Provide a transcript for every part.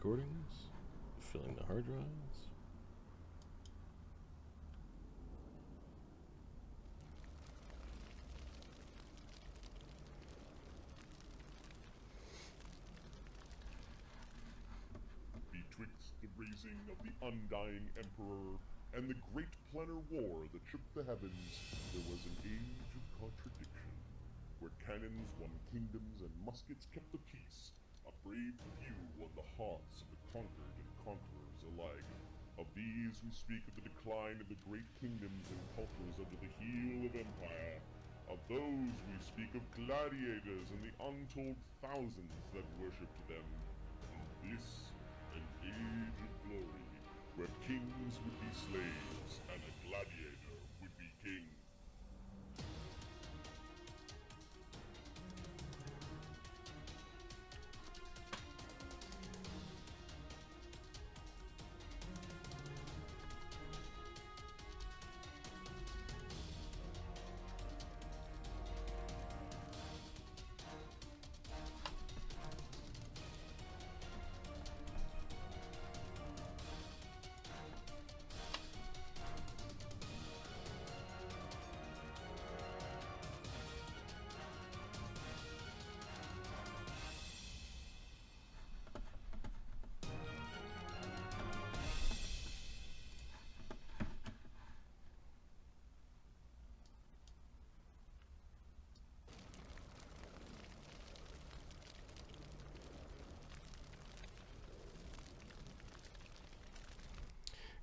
recordings, filling the hard drives. Betwixt the raising of the undying emperor and the great planar war that shook the heavens, there was an age of contradiction, where cannons won kingdoms and muskets kept the peace. A brave few won the hearts of the conquered and conquerors alike. Of these we speak of the decline of the great kingdoms and cultures under the heel of empire. Of those we speak of gladiators and the untold thousands that worshipped them. And this, an age of glory, where kings would be slaves and a gladiator would be king.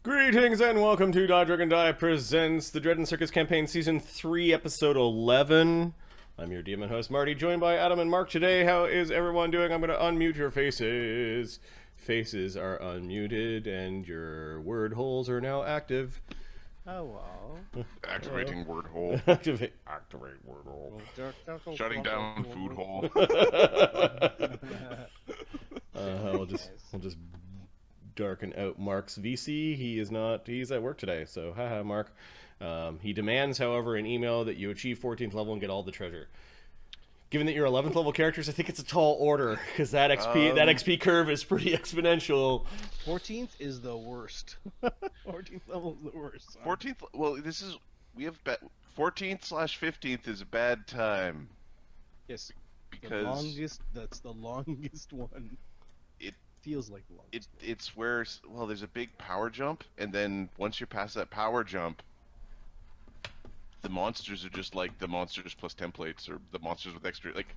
Greetings and welcome to Die Dragon Die presents the Dread and Circus Campaign Season 3, Episode 11. I'm your DM and host, Marty, joined by Adam and Mark today. How is everyone doing? I'm going to unmute your faces. Faces are unmuted and your word holes are now active. Hello. Activating word hole. Activate word hole. Shutting down food hole. We'll just darken out Mark's VC. He's at work today, so haha, Mark. He demands, however, an email that you achieve 14th level and get all the treasure. Given that you're 11th level characters, I think it's a tall order, because that XP curve is pretty exponential. 14th is the worst. 14th level is the worst. 14th, well, we have 14th/15th is a bad time. Yes, because that's the longest one. It feels like the longest. It's where, well, there's a big power jump, and then once you're past that power jump, the monsters are just like the monsters plus templates, or the monsters with extra, like,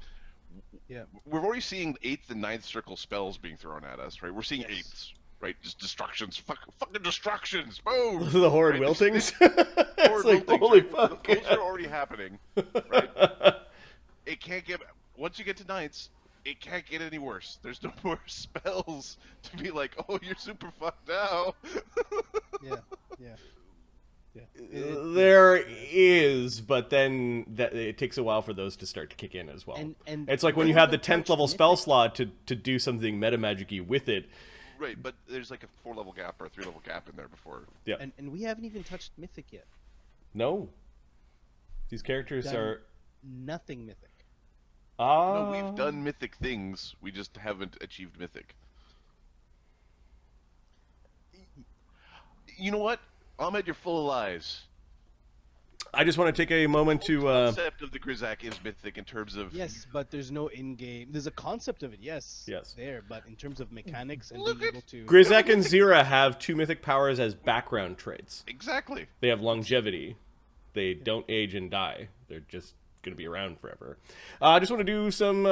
yeah. We're already seeing 8th and 9th circle spells being thrown at us, right? We're seeing Yes. 8ths, right? Just destructions, fucking destructions, boom! The horde right? wiltings? Horde like, wiltings, holy right? fuck. Those are already happening, right? It can't get, once you get to 9ths, it can't get any worse. There's no more spells to be like, oh, you're super fucked now. Yeah. There is, but then it takes a while for those to start to kick in as well. And it's like when you have the 10th level spell slot to do something meta-magic-y with it. Right, but there's like a 4-level gap or a 3-level gap in there before. Yeah. And we haven't even touched Mythic yet. No. These characters are... Nothing Mythic. No, we've done Mythic things, we just haven't achieved Mythic. You know what? Ahmed, you're full of lies. I just want to take a moment to... The concept of the Grizaak is Mythic in terms of... Yes, but there's no in-game... There's a concept of it, yes. There, but in terms of mechanics and being able to... Grizaak and Zira have 2 mythic powers as background traits. Exactly. They have longevity. They don't age and die. They're just going to be around forever. I just want to do something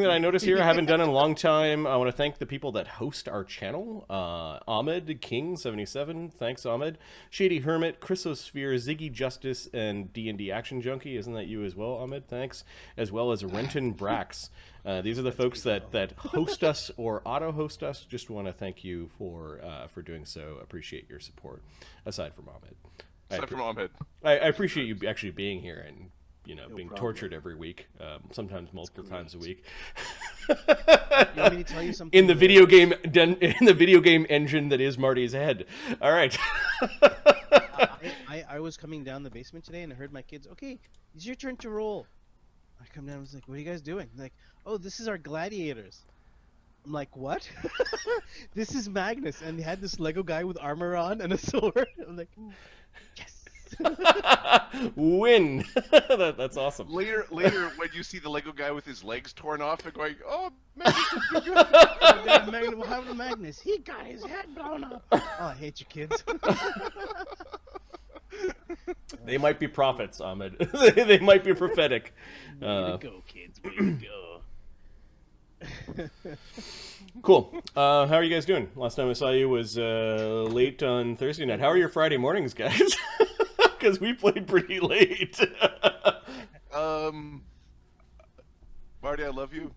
that I noticed here I haven't done in a long time. I want to thank the people that host our channel. Ahmed King 77, thanks Ahmed. Shady Hermit, Chrysosphere, Ziggy Justice, and D&D Action Junkie. Isn't that you as well, Ahmed? Thanks. As well as Renton Brax. These are the folks that host us or auto-host us. Just want to thank you for doing so. Appreciate your support. Aside from Ahmed. I appreciate you actually being here and being tortured every week, sometimes multiple times a week. You want me to tell you something? In the video game engine that is Marty's head. All right. I was coming down the basement today and I heard my kids. Okay, it's your turn to roll. I come down. I was like, "What are you guys doing?" They're like, "Oh, this is our gladiators." I'm like, what? This is Magnus, and he had this Lego guy with armor on and a sword. I'm like, yes. Win. That's awesome. Later, when you see the Lego guy with his legs torn off and going, "Oh, Magnus, you're good." Magnus, what happened to Magnus? He got his head blown up. Oh, I hate you, kids. They might be prophets, Ahmed. They might be prophetic. Way to go, kids. Way to go. Cool. How are you guys doing? Last time I saw you was late on Thursday night. How are your Friday mornings, guys? Because we played pretty late. Marty, I love you.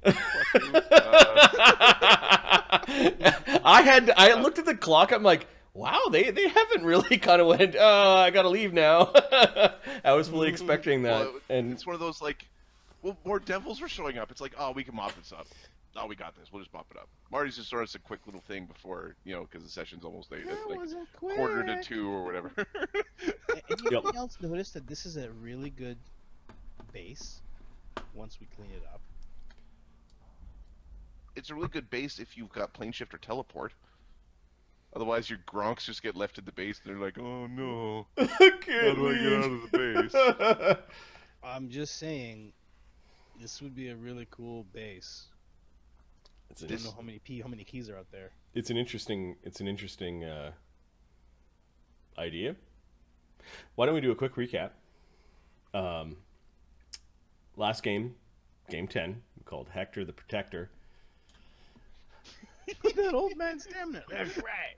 I looked at the clock. I'm like, wow, they haven't really kind of went, I gotta leave now. I was fully expecting that. Well, and it's one of those, like, well, more devils were showing up. It's like, oh, we can mop this up. Oh, we got this. We'll just mop it up. Marty's just sort of a quick little thing before, because the session's almost late. It's like quarter to 2 or whatever. Anyone else notice that this is a really good base once we clean it up? It's a really good base if you've got plane shift or teleport. Otherwise, your Gronks just get left at the base, and they're like, "Oh no, I how can't do I get out of the base?" I'm just saying, this would be a really cool base. I don't know how many keys are out there. It's an interesting idea. Why don't we do a quick recap? Last game 10, called Hector the Protector. That old man's stamina. That's right.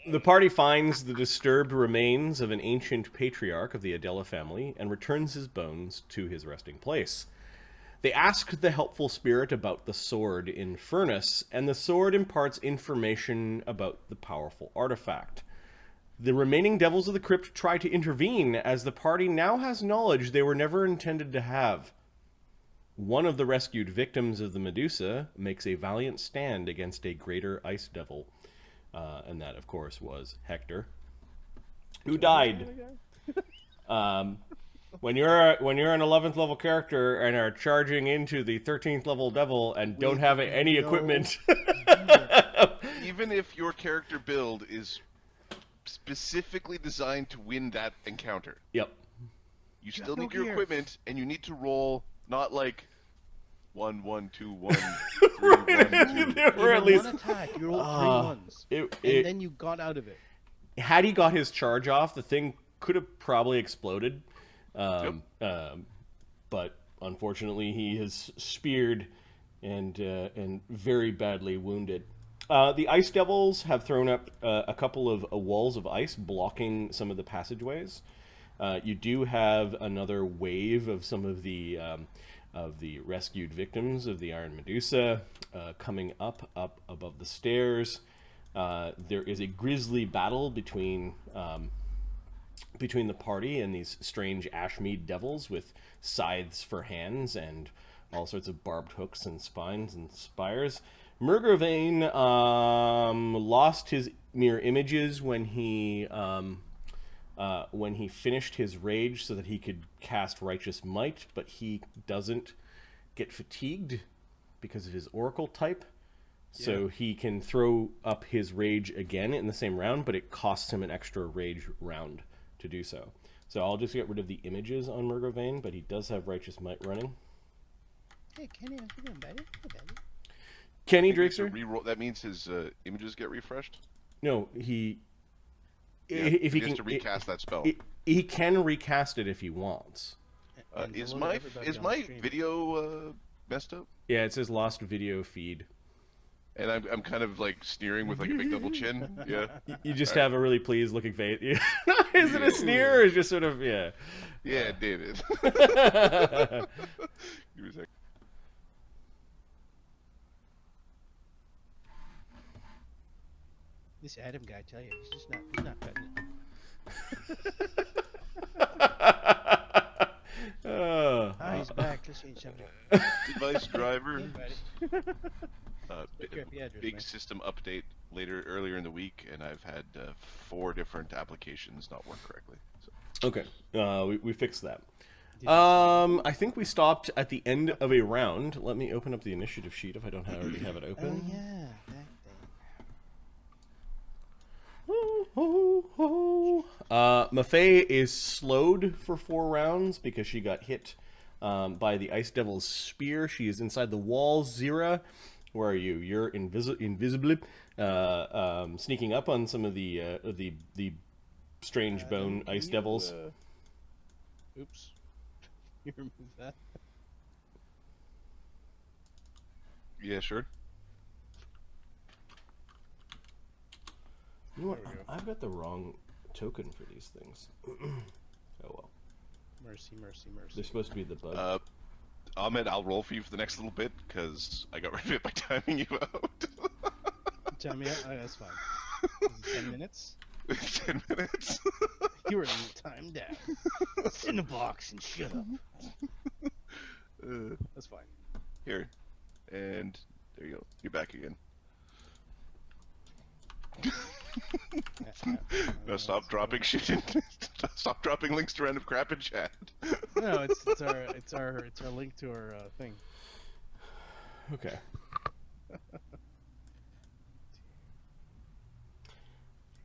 The party finds the disturbed remains of an ancient patriarch of the Adela family and returns his bones to his resting place. They ask the helpful spirit about the sword Infernus, and the sword imparts information about the powerful artifact. The remaining devils of the crypt try to intervene, as the party now has knowledge they were never intended to have. One of the rescued victims of the Medusa makes a valiant stand against a greater ice devil. And that, of course, was Hector, who died. When you're an 11th level character and are charging into the 13th level devil and don't have any equipment, even if your character build is specifically designed to win that encounter, yep, you still need your equipment, and you need to roll not like 1, 1, 2, 1, 3, 1, 2. Or at least one attack, you rolled 3 ones, and then you got out of it. Had he got his charge off, the thing could have probably exploded. But unfortunately, he is speared and very badly wounded. The ice devils have thrown up a couple of walls of ice blocking some of the passageways. You do have another wave of some of the rescued victims of the Iron Medusa coming up above the stairs. There is a grisly battle between the party and these strange Ashmead devils with scythes for hands and all sorts of barbed hooks and spines and spires. Murgervain lost his mirror images when he finished his rage so that he could cast Righteous Might, but he doesn't get fatigued because of his Oracle type. So he can throw up his rage again in the same round, but it costs him an extra rage round to do so. So I'll just get rid of the images on Murgervain, but he does have Righteous Might running. Hey, Kenny, I'm feeling better. Kenny Drakeser? Reroll. That means his images get refreshed? No, if he has to recast that spell. He can recast it if he wants. Is my video messed up? Yeah, it says lost video feed. And I'm kind of like sneering with like a big double chin. Yeah. You just have a really pleased looking face. Is it a sneer or is it just sort of Yeah, David. Give me a sec. This Adam guy, I tell you, he's not cutting it. He's back. Let's change something. Device driver. Address, big man. system update earlier in the week, and I've had 4 different applications not work correctly. So. Okay, we fixed that. I think we stopped at the end of a round. Let me open up the initiative sheet if I don't already have it open. Oh yeah, that thing. Maffei is slowed for 4 rounds because she got hit by the Ice Devil's spear. She is inside the walls. Zira, where are you? You're invisibly sneaking up on some of the strange bone Ice Devils. Oops. You remove that? Yeah, sure. You know what? I've got the wrong token for these things. Oh well. Mercy, mercy, mercy. They're supposed to be the bug. Ahmed, I'll roll for you for the next little bit because I got rid of it by timing you out. Tell me, that's fine. Is it 10 minutes? 10 minutes. You were time down. Sit in a box and shut up. That's fine. Here, and there you go. You're back again. Now stop dropping shit in. Stop dropping links to random crap in chat. No, it's our link to our thing. Okay.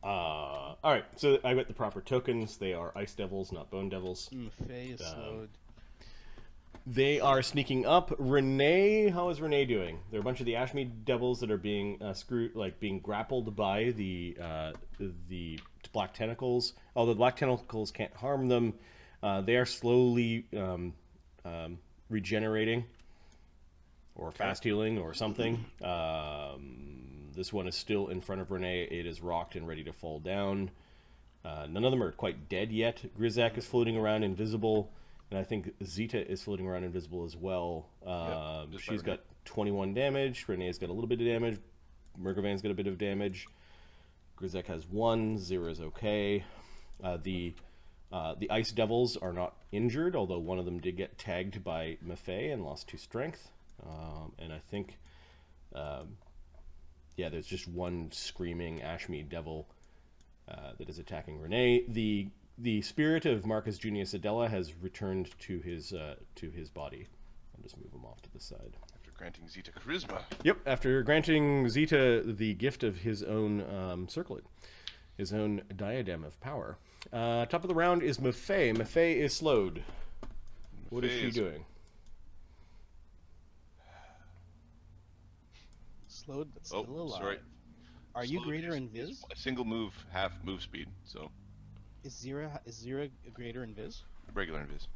Alright, so I got the proper tokens. They are Ice Devils, not Bone Devils. Faye is slowed. They are sneaking up. Renee, how is Renee doing? There are a bunch of the Ashmead Devils that are being being grappled by the black tentacles. Although the black tentacles can't harm them, they are slowly regenerating or fast healing or something. This one is still in front of Renee. It is rocked and ready to fall down. None of them are quite dead yet. Grizaak is floating around invisible, and I think Zita is floating around invisible as well. She's got 21 damage. Renee's got a little bit of damage. Murgavan's got a bit of damage. Grizaak has 1. Zira's okay. The Ice Devils are not injured, although one of them did get tagged by Maffei and lost 2 strength. And I think... yeah, there's just one screaming Ashmead Devil that is attacking Renee. The spirit of Marcus Junius Adela has returned to his body. I'll just move him off to the side. After granting Zeta charisma. Yep, after granting Zeta the gift of his own circlet, his own diadem of power. Top of the round is Maffei. Maffei is slowed. What is she doing? Slowed, but still alive. Sorry. Are you greater in Viz? A single move, half move speed. So. Is Zira greater in Viz? Regular in Viz.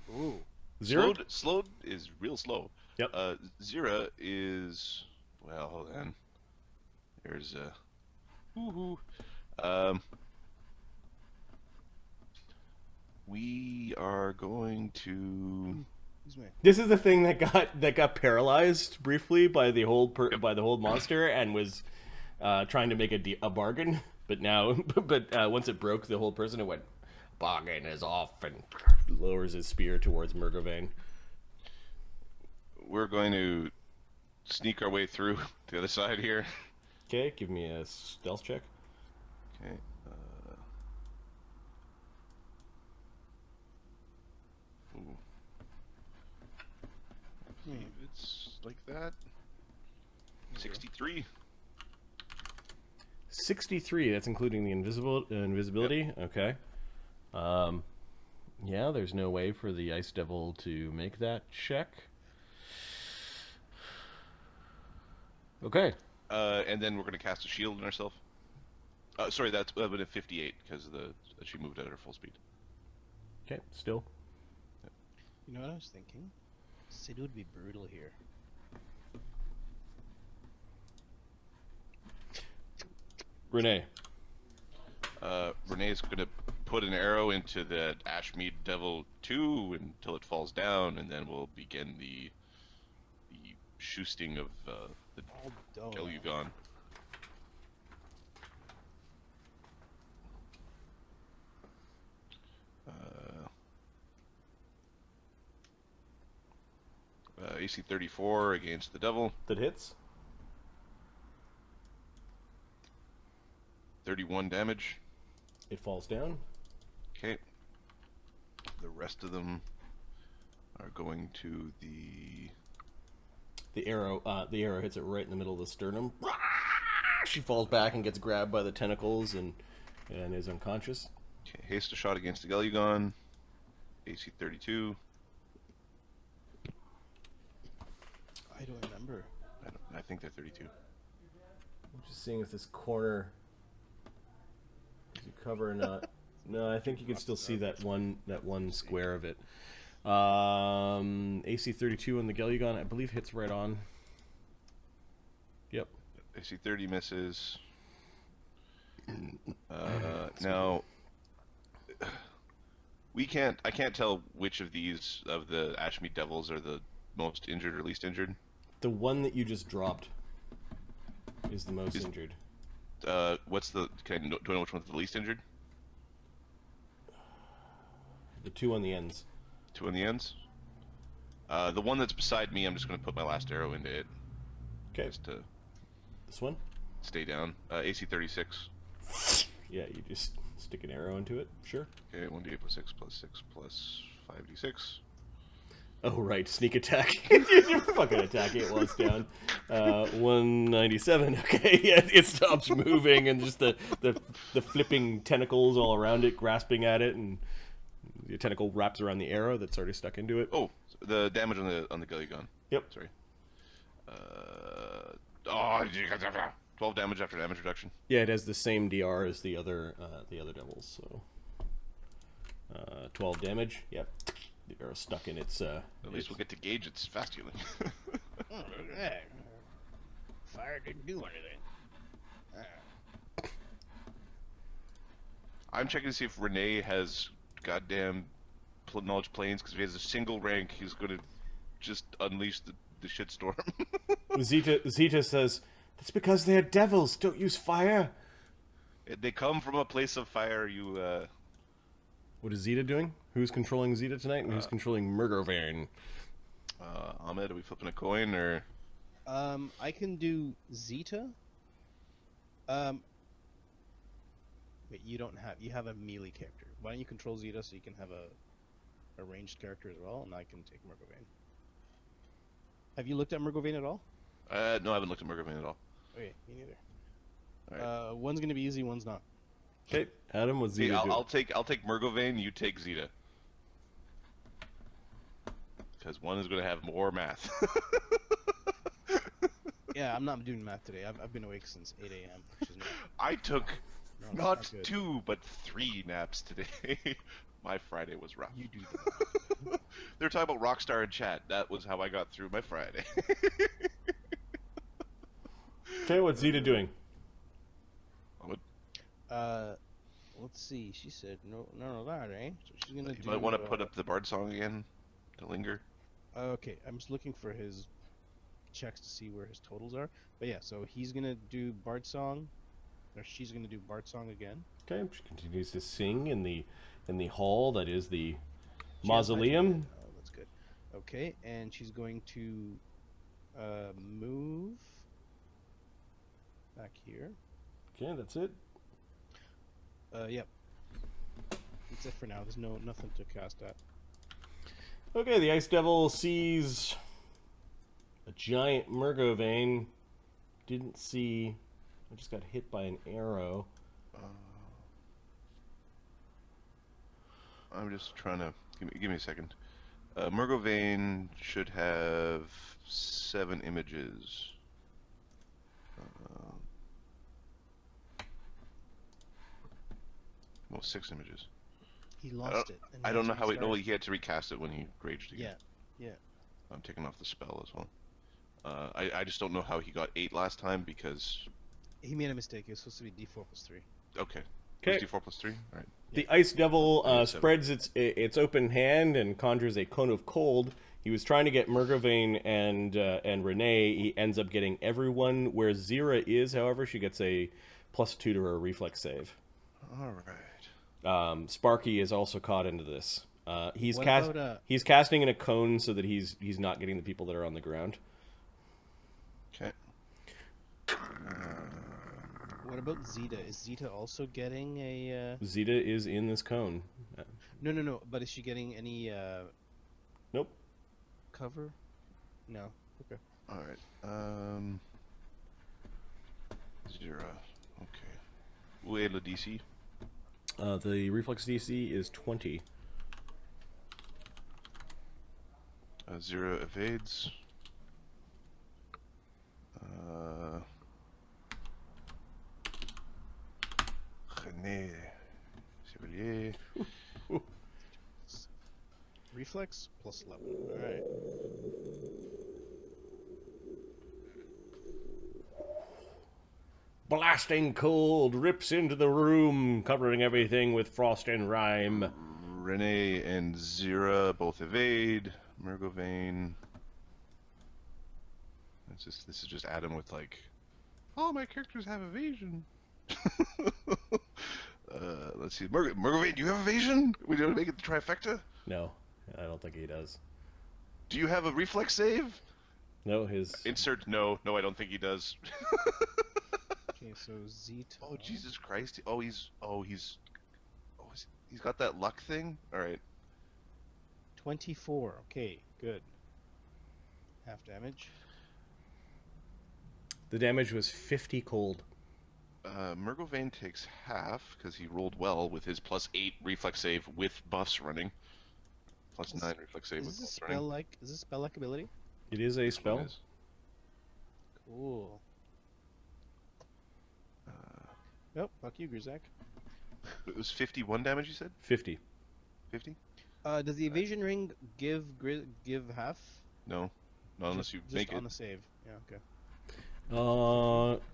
Ooh. Zira? Slowed is real slow. Yep. Zira is, well, hold on. There's we are going to. This is the thing that got paralyzed briefly by the hold monster and was trying to make a bargain, but once it broke the whole person, it went bargain is off and lowers his spear towards Murgavan. We're going to sneak our way through the other side here. Okay, give me a stealth check. Okay. It's like that. 63. 63. That's including the invisibility. Yep. Okay. Yeah, there's no way for the Ice Devil to make that check. Okay. And then we're going to cast a shield on ourselves. Sorry, that's but at 58 because she moved at her full speed. Okay, still. Yep. You know what I was thinking? Sid would be brutal here. Renee. Renee's going to put an arrow into the Ashmead Devil 2 until it falls down, and then we'll begin the shoosting of the Gelugon. AC 34 against the Devil. That hits. 31 damage. It falls down. Okay. The rest of them are going to The arrow hits it right in the middle of the sternum. She falls back and gets grabbed by the tentacles and is unconscious. Okay, haste a shot against the Gulligon. AC 32. I don't remember. I think they're 32. I'm just seeing if this corner is a cover or not. No, I think you can still see that one square of it. AC 32 on the Gulligon, I believe, hits right on. Yep. AC 30 misses. Now, I can't tell which of these of the Ashmead Devils are the most injured or least injured. The one that you just dropped is the most injured. Do I know which one's the least injured? The two on the ends. Two on the ends? The one that's beside me, I'm just going to put my last arrow into it. Okay. Just to This one? stay down. AC 36. Yeah, you just stick an arrow into it. Sure. Okay, 1d8 plus 6 plus 5d6. Oh, right. Sneak attack. You're fucking attacking it while it's down. 197. Okay, yeah, it stops moving and just the flipping tentacles all around it, grasping at it, and the tentacle wraps around the arrow that's already stuck into it. Oh, the damage on the Gulligon. Yep. Sorry. 12 damage after damage reduction. Yeah, it has the same DR as the other devils. So 12 damage. Yep. The arrow stuck in its. At least we'll get to gauge its fast healing. Fire didn't do anything. I'm checking to see if Renee has goddamn knowledge planes, because if he has a single rank, he's going to just unleash the shitstorm. Zeta says, "That's because they're devils. Don't use fire." They come from a place of fire. You. What is Zeta doing? Who's controlling Zeta tonight, and who's controlling Murgovern? Ahmed, are we flipping a coin or? I can do Zeta. Wait, you have a melee character. Why don't you control Zeta so you can have a ranged character as well, and I can take Murgovern. Have you looked at Murgovern at all? No, I haven't looked at Murgovern at all. Okay, me neither. All right. One's gonna be easy, one's not. Okay, Adam, what's Zeta doing? I'll take Murgovern. You take Zeta. Because one is going to have more math. Yeah, I'm not doing math today. I've been awake since 8 a.m. Which is I took not good. 2 but 3 naps today. My Friday was rough. You do They were talking about Rockstar in chat. That was how I got through my Friday. Okay, what's Zeta doing? Let's see. She said no, that, eh? So she's gonna. You might want to put up the Bard song again to linger. Okay, I'm just looking for his checks to see where his totals are. But yeah, so he's gonna do Bard song, or she's gonna do Bard song again. Okay, she continues to sing in the hall that is the mausoleum. Oh, that's good. Okay, and she's going to move back here. Okay, that's it. Yep. That's it for now. There's nothing to cast at. Okay, the Ice Devil sees a giant Murgovern. Didn't see. I just got hit by an arrow. I'm just trying to give me a second. Murgovern should have 7 images. Well, 6 images. He lost it. And I don't know how he. started. No, he had to recast it when he raged again. Yeah. I'm taking off the spell as well. I just don't know how he got 8 last time because. He made a mistake. It was supposed to be D4 plus 3. Okay. Okay. D4 plus 3. All right. The Ice Devil spreads its open hand and conjures a cone of cold. He was trying to get Murgovern and Renee. He ends up getting everyone. Where Zira is, however, she gets a +2 to her reflex save. All right. Sparky is also caught into this. He's What cast. about, He's casting in a cone so that he's not getting the people that are on the ground. Okay. What about Zeta? Is Zeta also getting a? Zeta is in this cone. No. But is she getting any Nope. cover? No. Okay. All right. Zero. Okay. Où est le DC? The reflex DC is 20. Zero evades. René Chevalier. Reflex plus 11. All right. Blasting cold rips into the room, covering everything with frost and rime. René and Zira both evade. Murgovane. This is just Adam with like, all my characters have evasion. Let's see. Murgovane, do you have evasion? We don't make it the trifecta? No, I don't think he does. Do you have a reflex save? No, his... Insert no. No, I don't think he does. Okay, so Zeta. Oh, Jesus Christ. He's got that luck thing? Alright. 24. Okay, good. Half damage. The damage was 50 cold. Murgovane takes half, because he rolled well with his +8 reflex save with buffs running. +9 reflex save with buffs running. Is this spell-like ability? It is a spell. It is. Cool. Nope, fuck you, Grizaak. It was 51 damage, you said? 50. 50? Does the evasion ring give half? No. Not unless you make on it. the save. Yeah, okay.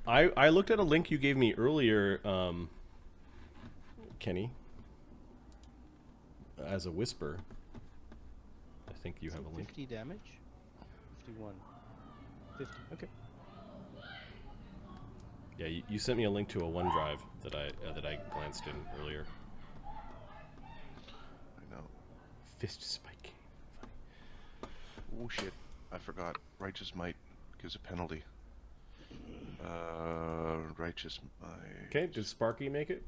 I looked at a link you gave me earlier, Kenny, as a whisper. I think you have a link. 50 damage? 51. 50, okay. Yeah, you sent me a link to a OneDrive that I glanced in earlier. I know. Fist spike. Oh shit. I forgot. Righteous Might gives a penalty. Righteous Might. Okay, does Sparky make it?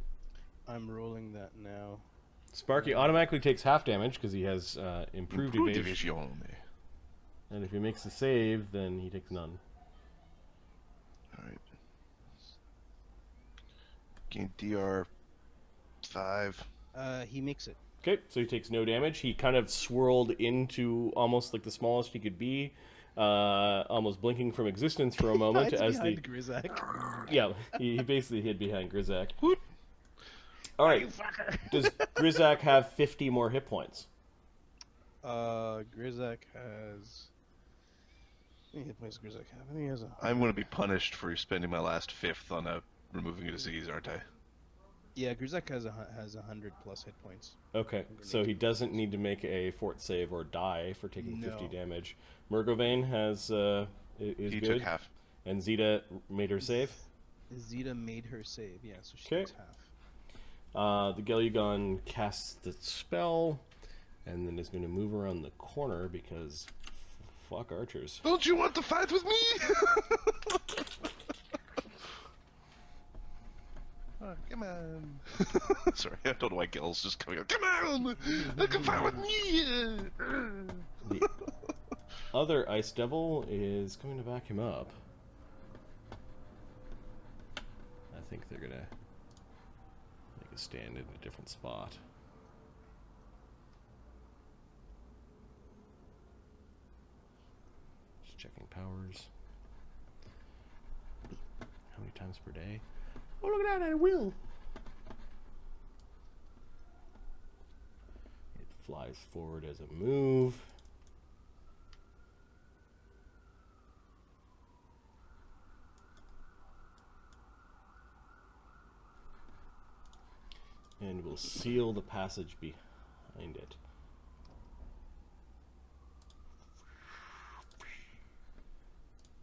I'm rolling that now. Sparky automatically takes half damage because he has improved evasion. evasion. And if he makes a save, then he takes none. Alright. Gain DR 5. He makes it. Okay, so he takes no damage. He kind of swirled into almost like the smallest he could be, almost blinking from existence for a moment as the Grizaak. yeah, he basically hid behind Grizaak. All right, does Grizaak have 50 more hit points? Grizaak has. How many hit points does Grizaak have? I think he has a. I'm going to be punished for spending my last fifth on removing a disease, aren't I? Yeah, Grizaak has 100 plus hit points. Okay, so he doesn't need to make a fort save or die for taking 50 damage. Murgovane is He good. took half. And Zeta made her save. Zeta made her save, yeah, so she Okay. takes half. The Gellugon casts the spell, and then is going to move around the corner because fuck archers. Don't you want to fight with me? Oh, come on. Sorry, I don't know why Gil's just coming up. Come on! You can fight with me! The other Ice Devil is going to back him up. I think they're going to make a stand in a different spot. Just checking powers. How many times per day? Oh, look at that, I will! It flies forward as a move. And we'll seal the passage behind it.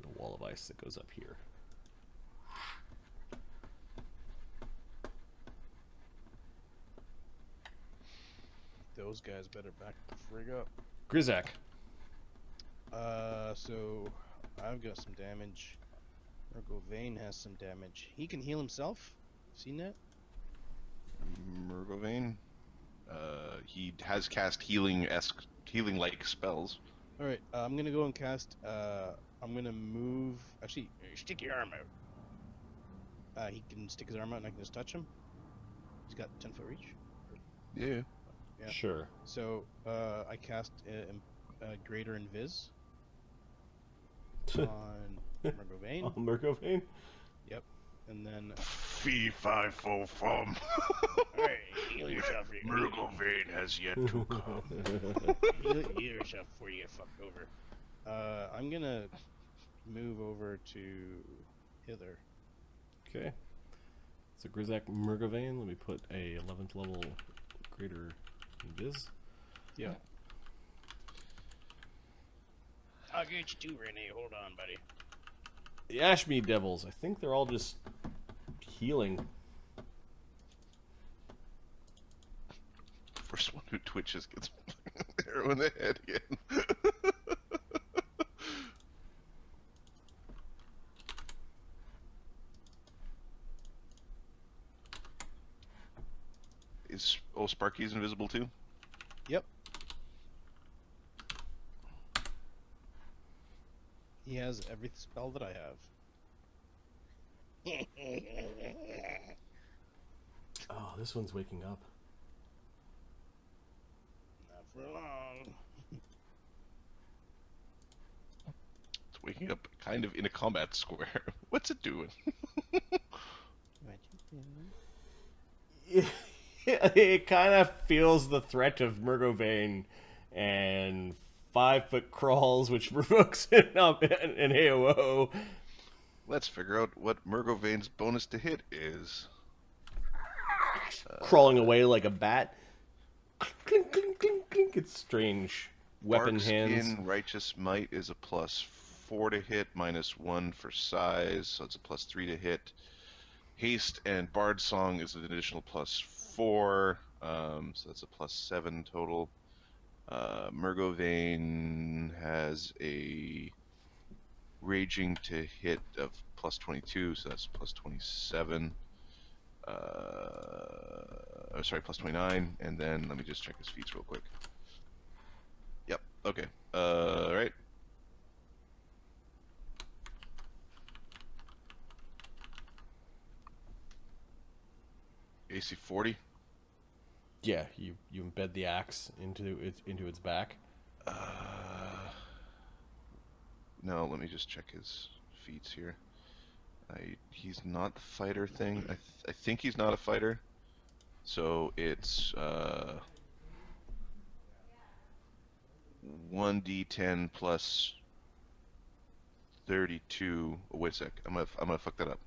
The wall of ice that goes up here. Those guys better back the frig up. Grizaak. So I've got some damage. Murgovane has some damage. He can heal himself. Seen that? Murgovane? He has cast healing-like spells. All right, I'm gonna go and cast. I'm gonna move. Actually, stick your arm out. He can stick his arm out, and I can just touch him. He's got 10-foot reach. Yeah. Yeah. Sure. So I cast Greater Invis on Murgovane. On Murgovane? Yep. And then Fee, fi, fo, fum. Alright, heal yourself. Murgovane has yet to come. Heal yourself before you get fucked over. I'm gonna move over to hither. Okay. So Grizaak Murgovane, let me put a 11th level Greater Invis. Yeah. I'll get you too, Renee. Hold on, buddy. The Ashmead Devils, I think they're all just healing. First one who twitches gets arrow in the head again. Sparky's invisible too? Yep. He has every spell that I have. Oh, this one's waking up. Not for long. It's waking up kind of in a combat square. What's it doing? It kind of feels the threat of Murgovane and 5-foot crawls, which provokes an AOO. Let's figure out what Murgovane's bonus to hit is. Crawling away like a bat. Clink, clink, clink, clink. It's strange. Weapon Bark hands. Skin, Righteous Might is a +4 to hit, -1 for size, so it's a +3 to hit. Haste and Bard Song is an additional +4, so that's a +7 total. Murgovane has a Raging to hit of +22, so that's +27. Sorry, +29, and then let me just check his feats real quick. Yep, okay. Right. AC 40. Yeah, you embed the axe into its back. No, let me just check his feats here. He's not the fighter thing. I think he's not a fighter. So it's 1d10 plus 32. Oh, wait a sec. I'm gonna fuck that up.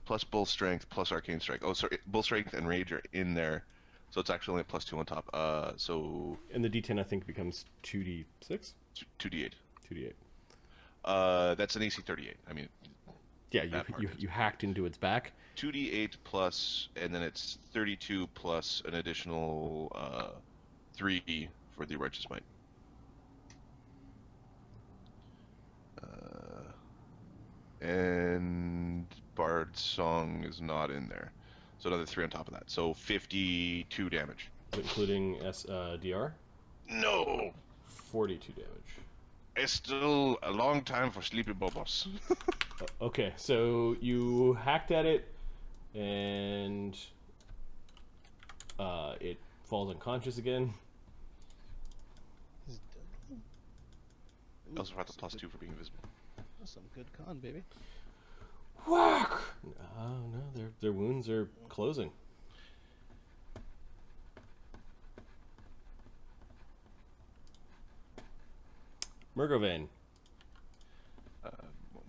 Plus bull strength plus arcane strike. Oh, sorry, bull strength and rage are in there, so it's actually only +2 on top. So And the D10 I think becomes 2d6. 2d8. 2d8. That's an AC 38. I mean, Yeah, that part you hacked into its back. 2d8 plus, and then it's 32 plus an additional 3 for the Righteous Might. And Bard's Song is not in there, so another 3 on top of that. So 52 damage. Including DR? No, 42 damage. it's still a long time for Sleepy Bobos. Okay, so you hacked at it, and it falls unconscious again. I also got the +2 for being invisible. That's some good con, baby. Whack! Oh no, their wounds are closing. Murgovane.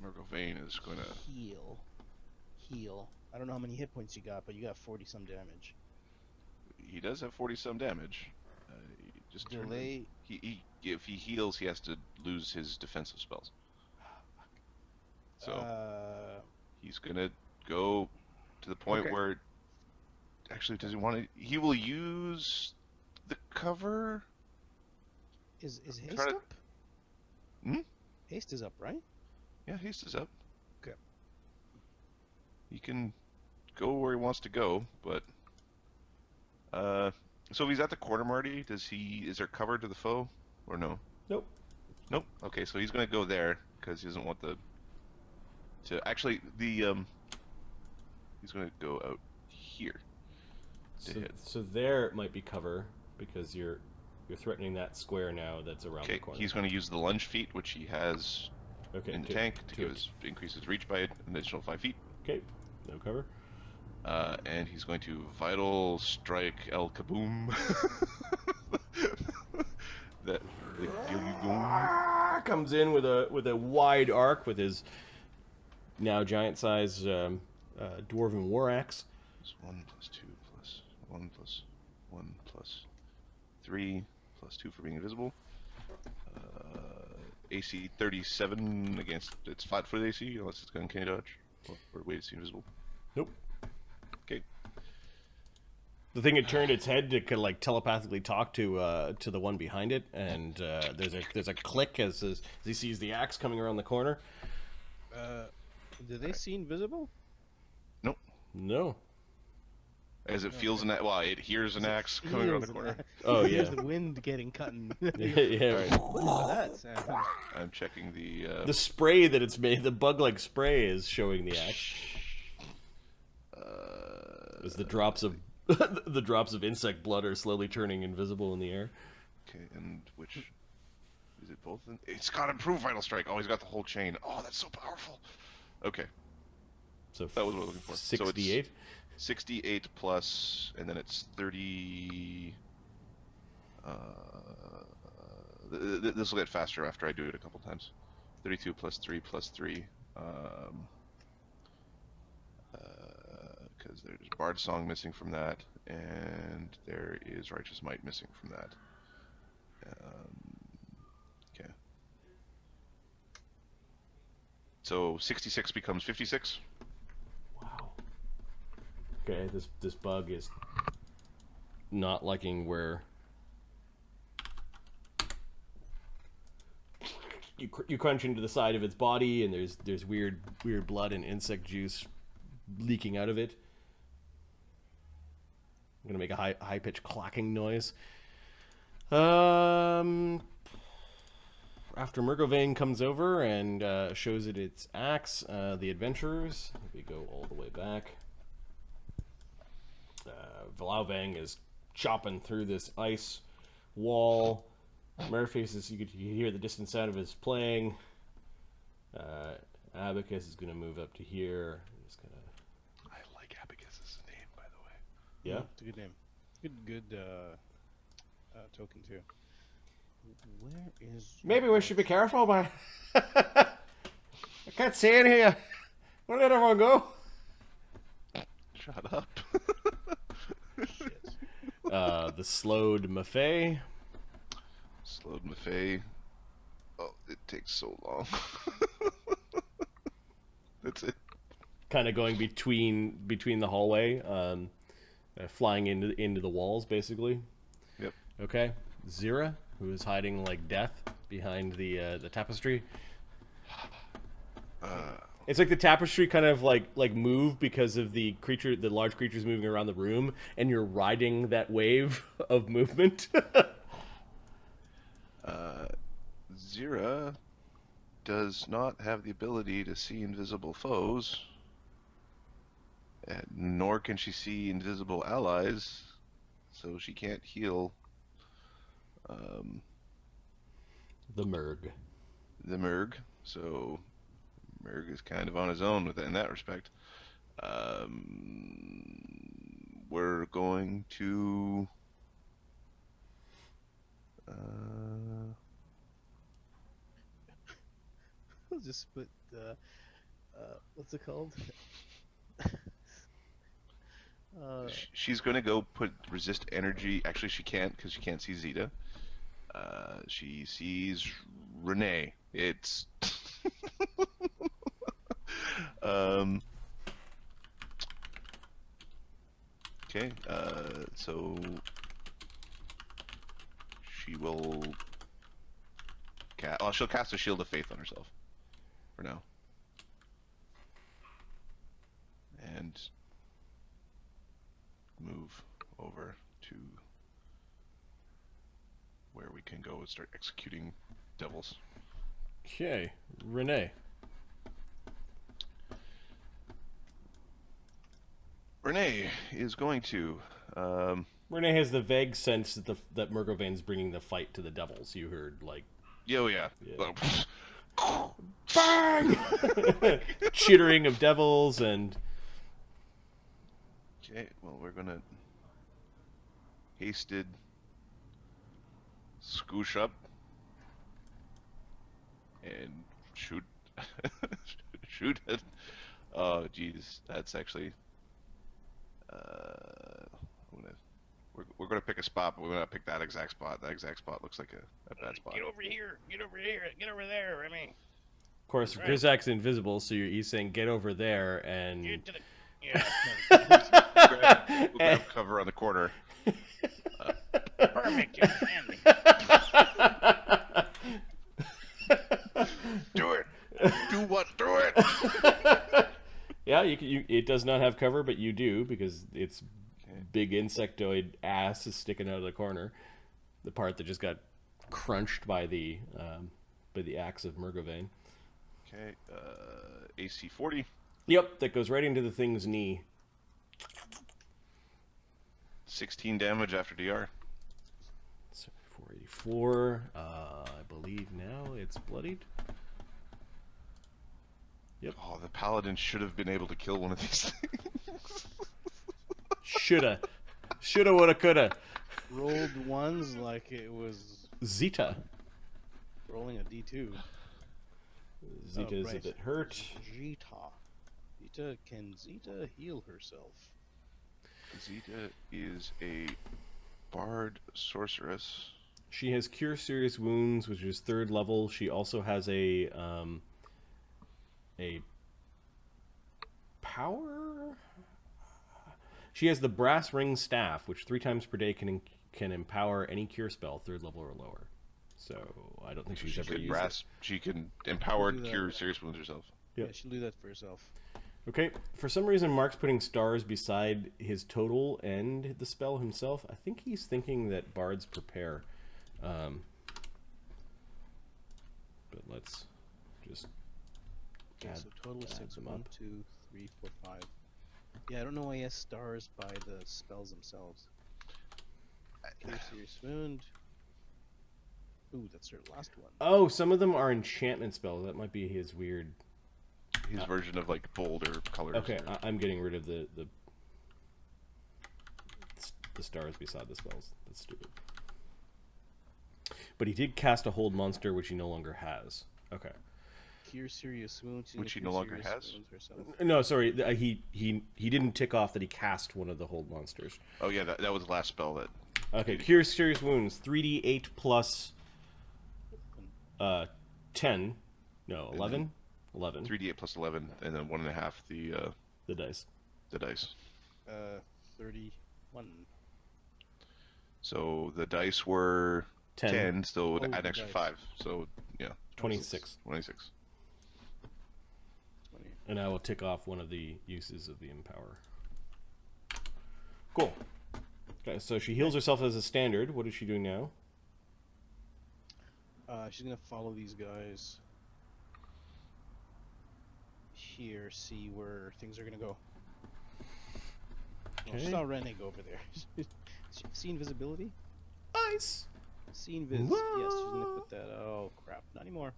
Murgovane is going to... Heal. I don't know how many hit points you got, but you got 40 some damage. He does have 40 some damage. Just Delay. If he heals, he has to lose his defensive spells. So he's gonna go to the point where, actually, does he want to? He will use the cover. Is haste Try to- up? Hmm? Haste is up, right? Yeah, haste is up. Okay. He can go where he wants to go, but So if he's at the corner, Marty, is there cover to the foe, or no? Nope. Nope. Okay, so he's gonna go there because he doesn't want he's gonna go out here to hit. So there might be cover because you're threatening that square now that's around the Okay, corner. he's gonna use the lunge feat, which he has in the tank to increase his reach by an additional 5 feet. Okay, no cover. And he's going to Vital Strike El Kaboom. that the Gilugum comes in with a wide arc with his now giant size dwarven war axe. 1 plus 2 plus 1 plus 1 plus 3 plus 2 for being invisible. AC 37 against its flat-footed AC unless it's got uncanny dodge or wait, it's invisible. Nope. Okay. The thing had turned its head to kind of like telepathically talk to the one behind it, and there's a click as he sees the axe coming around the corner. Do they see invisible? Nope. No. As it feels it hears an axe coming around the corner. Oh yeah. Here's the wind getting cut. Yeah. What that sound? I'm checking the The spray that it's made, the bug-like spray, is showing the axe. As the drops of the drops of insect blood are slowly turning invisible in the air. Okay, and which is it? Both? It's got improved vital strike. Oh, he's got the whole chain. Oh, that's so powerful. Okay, So that was what I was looking for. 68. So it's 68 plus, and then it's 30. This will get faster after I do it a couple times. 32 plus 3 plus 3. Because there's Bard Song missing from that, and there is Righteous Might missing from that. Okay. So 66 becomes 56. Wow. Okay, this bug is not liking where you crunch into the side of its body, and there's weird blood and insect juice leaking out of it. I'm gonna make a high pitched clacking noise. After Murgovane comes over and shows it its axe, the adventurers, we go all the way back. Valauvang is chopping through this ice wall. Murphy's, you hear the distant sound of his playing. Abacus is gonna move up to here. He's gonna. I like Abacus's name, by the way. Yeah, It's a good name. Good token too. Where is? maybe we should be careful, but I can't see in here. Where did everyone go? Shut up. Shit. The slowed Maffei. Slowed Maffei. Oh, it takes so long. That's it. Kind of going between the hallway, flying into the walls, basically. Yep. Okay, Zira, who is hiding like death behind the tapestry. It's like the tapestry kind of like moved because of the large creatures moving around the room, and you're riding that wave of movement. Zira does not have the ability to see invisible foes, nor can she see invisible allies, so she can't heal The Murg. the Murg. So Murg is kind of on his own in that respect. We're going to I'll just put what's it called? she's going to go put resist energy. Actually, she can't because she can't see Zeta. She sees Renee. It's okay. So she will she'll cast a Shield of Faith on herself for now, and move over to where we can go and start executing devils. Okay, Renee. Renee is going to. Renee has the vague sense that that Murgovain's bringing the fight to the devils. You heard, like, Oh yeah. bang, chittering of devils, and Okay, well we're gonna hasted scoosh up and shoot shoot it. Oh geez, that's actually we're gonna pick a spot, but we're gonna pick that exact spot. That exact spot looks like a bad spot. Get over here! Get over here! Get over there, Remy! of course, Right. Grizaak's invisible, so he's saying, "Get over there," and Get to the... Yeah. We'll grab cover on the corner. Perfect. You're handy. Do it. Do what? Do it. yeah, it does not have cover, but you do, because its big insectoid ass is sticking out of the corner. The part that just got crunched by the axe of Murgovain. Okay. AC 40. Yep, that goes right into the thing's knee. 16 damage after DR. So 484. I believe now it's bloodied. Yep. Oh, the paladin should have been able to kill one of these things. Shoulda, woulda, coulda. Rolled ones like it was Zeta. rolling a D2. Zeta's right. a bit hurt. Zeta, can Zeta heal herself? Zeta is a bard sorceress. She has Cure Serious Wounds, which is 3rd level. She also has a power. She has the Brass Ring Staff, which 3 times per day can empower any cure spell, 3rd level or lower. So I don't think she's ever used it. She can empower Do that. cure serious wounds herself. Yep. Yeah, she'll do that for herself. Okay, for some reason Mark's putting stars beside his total and the spell himself. I think he's thinking that bards prepare. But let's just Okay, so total is add 6. them 1, up. 2, 3, 4, 5. Yeah, I don't know why he has stars by the spells themselves. Cure Serious Wound. Ooh, that's her last one. Oh, some of them are enchantment spells. That might be his weird... His version of like bold or colors. Okay, or... I'm getting rid of the stars beside the spells. That's stupid. But he did cast a hold monster, which he no longer has. Okay. Cure Serious Wounds. she's Which he gonna no cure longer serious has? wounds herself. No, sorry. He didn't tick off that he cast one of the hold monsters. Oh yeah, that was the last spell that. Okay, Cure Serious Wounds. 3d8 plus 10. No, 11? 11. 3d8 plus 11, and then 1.5 The dice. the dice. 31. So the dice were 10, so Oh, add an the extra dice. 5. So yeah, 26. 26. 20. And I will tick off one of the uses of the Empower. Cool. Okay, so she heals herself as a standard. What is she doing now? She's gonna follow these guys here, see where things are gonna go. Well, she Okay. saw Rene go over there. See invisibility? Nice! See invis. Yes, she's gonna put that. Oh crap! Not anymore.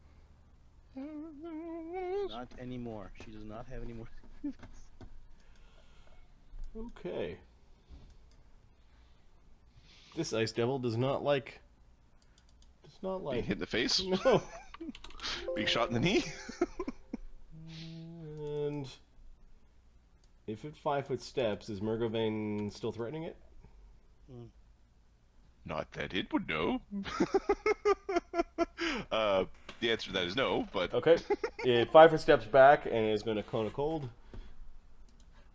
Not anymore. She does not have any more. Okay. This ice devil does not like... Being hit in the face? No. Being shot in the knee? And if it 5-foot steps, is Murgovain still threatening it? Not that it would know. The answer to that is no, but... Okay. It 5-foot steps back and is going to Cone of Cold.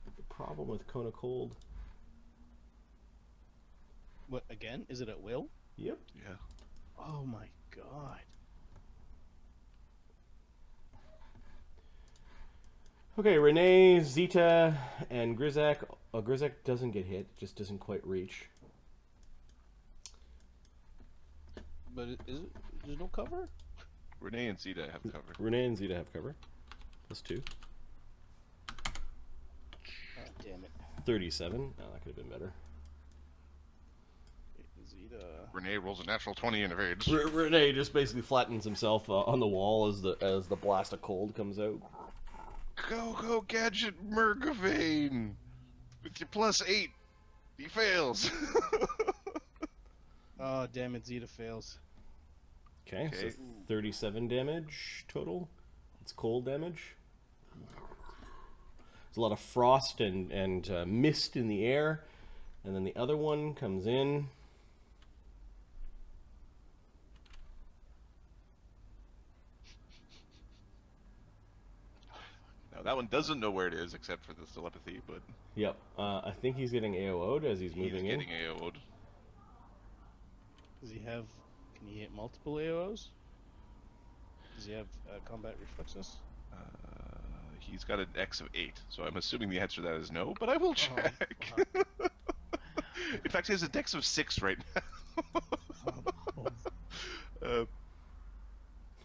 The problem with Cone of Cold... What again? Is it at will? Yep. Yeah. Oh my god. Okay, Renee, Zeta, and Grizaak. Grizaak doesn't get hit, just doesn't quite reach. But there's no cover? Renee and Zeta have cover. Renee and Zeta have cover. +2. Oh, damn it. 37. Oh, that could have been better. Zeta. Renee rolls a natural 20 and evades. Renee just basically flattens himself on the wall as the blast of cold comes out. Go, Gadget Murgavane! With your +8, he fails. Oh, damn it, Zeta fails. Okay, so 37 damage total. It's cold damage. There's a lot of frost and mist in the air. And then the other one comes in. Now, that one doesn't know where it is except for the telepathy, but... Yep, I think he's getting AO'd as he's moving in. He's getting AO'd. Does he have... Can he hit multiple AOs? Does he have combat reflexes? He's got an X of 8, so I'm assuming the answer to that is no, but I will check. In fact, he has a Dex of 6 right now.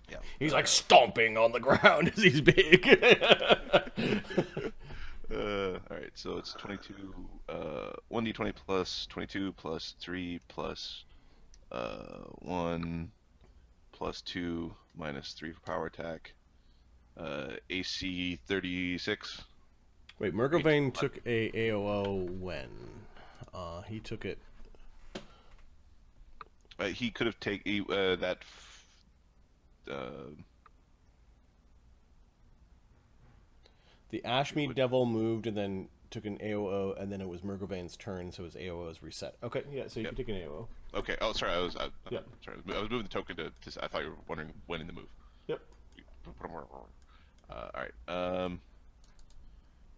Yeah. He's like stomping on the ground as he's big. Alright, so it's 22, 1d20 plus 22 plus 3 plus 1 plus 2 minus 3 for power attack. AC 36. Wait, Murgavane took a AOO when? He took it... He could have taken that... The Ashmead Devil moved and then took an AOO, and then it was Murgavane's turn, so his AOO is reset. Okay, yeah, so you can take an AOO. Okay. Oh, sorry. I was Yep. sorry. I was moving the token to. I thought you were wondering when in the move. Yep. All right.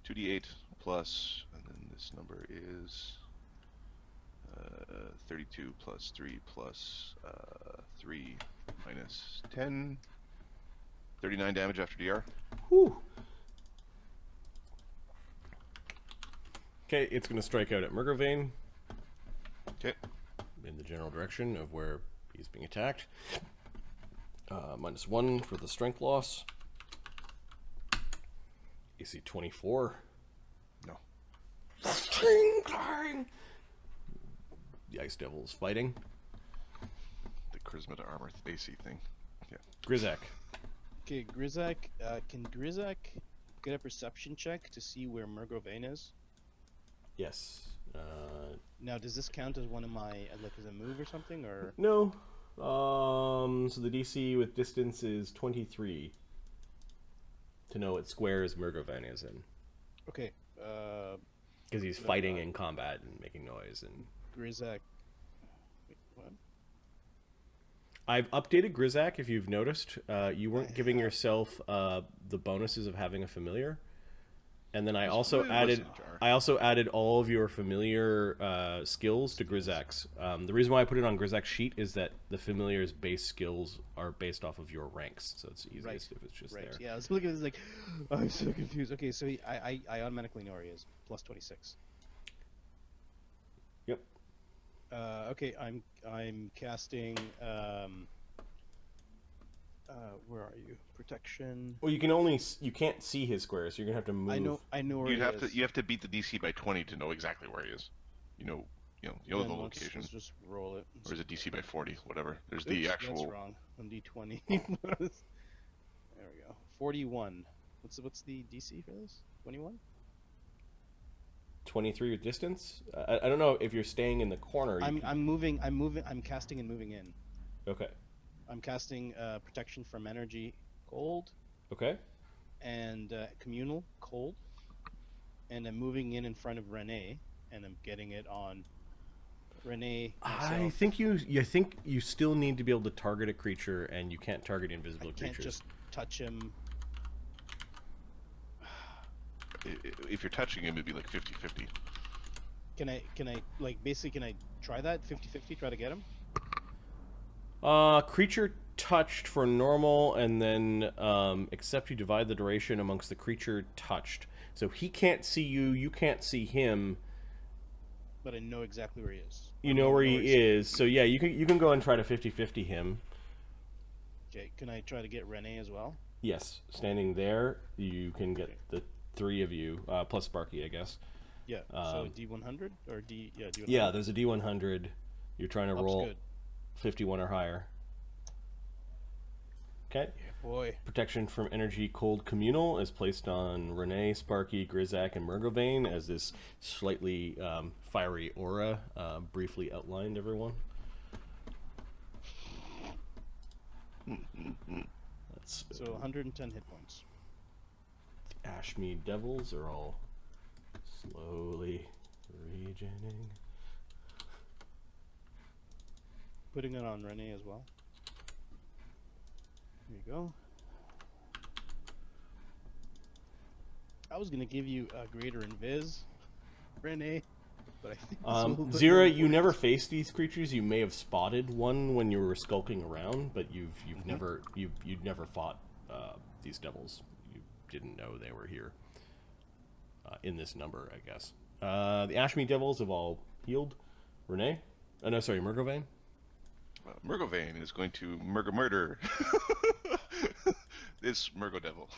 2d8 plus, and then this number is 32 plus 3 plus 3 minus 10. 39 damage after DR. Whew. Okay, it's going to strike out at Murgavane. Okay. In the general direction of where he's being attacked. -1 for the strength loss. AC 24. No. Clang, clang. The Ice Devil is fighting. The charisma to armor AC thing. Yeah. Grizaak. Okay, Grizaak. Can Grizaak get a perception check to see where Murgavane is? Yes. Now, does this count as one of my like as a move or something, or No. So the DC with distance is 23 to know what squares Murgavane is in. okay? Because he's fighting in combat and making noise. And Grizaak. Wait, what? I've updated Grizaak. If you've noticed, you weren't giving yourself the bonuses of having a familiar. And then I also added all of your familiar skills to Grizaak's. The reason why I put it on Grizaak's sheet is that the familiar's base skills are based off of your ranks, so it's easiest if it's just there. Yeah, I was looking at this like, I'm so confused. Okay, so I automatically know where he is. Plus 26. Yep. Okay, I'm casting. Where are you? Protection. Well, you can't see his square, so you're gonna have to move. I know where You he is. have to beat the DC by 20 to know exactly where he is. You know the Then location. Let's just roll it. Or is it DC by 40? Whatever. There's Oops, the actual. That's wrong. 1d20. There we go. 41. What's the DC for this? 21. 23 with distance. I don't know if you're staying in the corner. I'm moving. I'm casting and moving in. Okay. I'm casting protection from energy, cold, Okay. and communal, cold, and I'm moving in front of Renee, and I'm getting it on Renee. I think you still need to be able to target a creature, and you can't target invisible I can't creatures. just touch him. If you're touching him, it'd be like 50-50. Can I like basically can I try that 50-50? Try to get him. Creature touched for normal, and then except you divide the duration amongst the creature touched. So he can't see you, you can't see him. but I know exactly where he is. You know where he is, so yeah, you can go and try to 50-50 him. Okay, can I try to get Rene as well? Yes, standing there, you can get the three of you, plus Sparky, I guess. Yeah, so D100? Or D... Yeah, D100. Yeah, there's a D100. You're trying to roll good. 51 or higher. Okay. Yeah, boy. Protection from energy cold communal is placed on Rene, Sparky, Grizaak, and Murgovane as this slightly fiery aura briefly outlined everyone. So 110 hit points. The Ashmead Devils are all slowly regening. Putting it on Rene as well. There you go. I was gonna give you a greater invis, Rene, but I think Zira, you never faced these creatures. You may have spotted one when you were skulking around, but you'd never fought these devils. You didn't know they were here in this number, I guess. The Ashmead Devils have all healed. Rene? Oh, no, sorry, Murgovane? Murgovane is going to murder this Murgo Devil.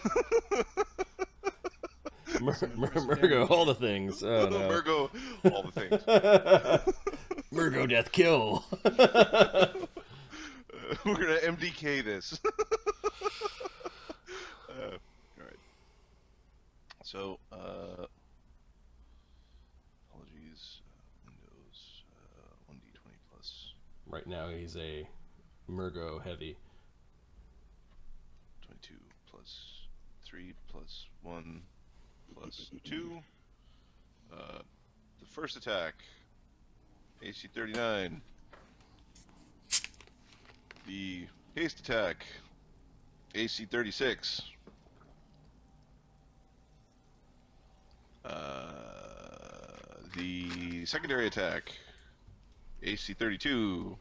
Murgo, all the things. Oh, no. Murgo, all the things. Murgo death kill. We're gonna MDK this. Alright. So, apologies. Windows 1d20 plus. Right now he's a Murgo heavy. 22 plus 3 plus 1 plus 2. The first attack, AC 39. The haste attack, AC 36. The secondary attack, AC 32.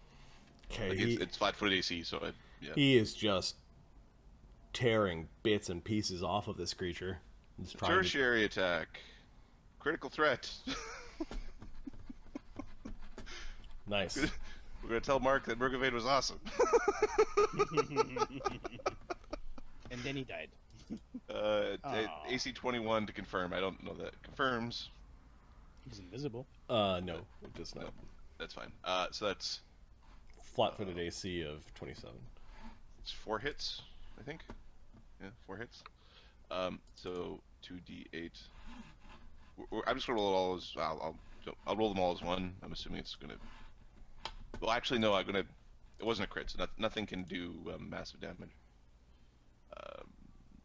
Okay, Like it's flat-footed AC, so yeah. He is just tearing bits and pieces off of this creature. He's trying Tertiary attack, critical threat. Nice. We're gonna tell Mark that Murgovane was awesome. And then he died. AC 21 to confirm. I don't know that confirms. He's invisible. No, it does not. No, that's fine. So that's Flat-footed AC of 27. it's 4 hits, I think. Yeah, 4 hits. So 2d8. I'm just gonna roll all as I'll roll them all as one. I'm assuming it's gonna. Well, actually, no. It wasn't a crit, so nothing can do massive damage.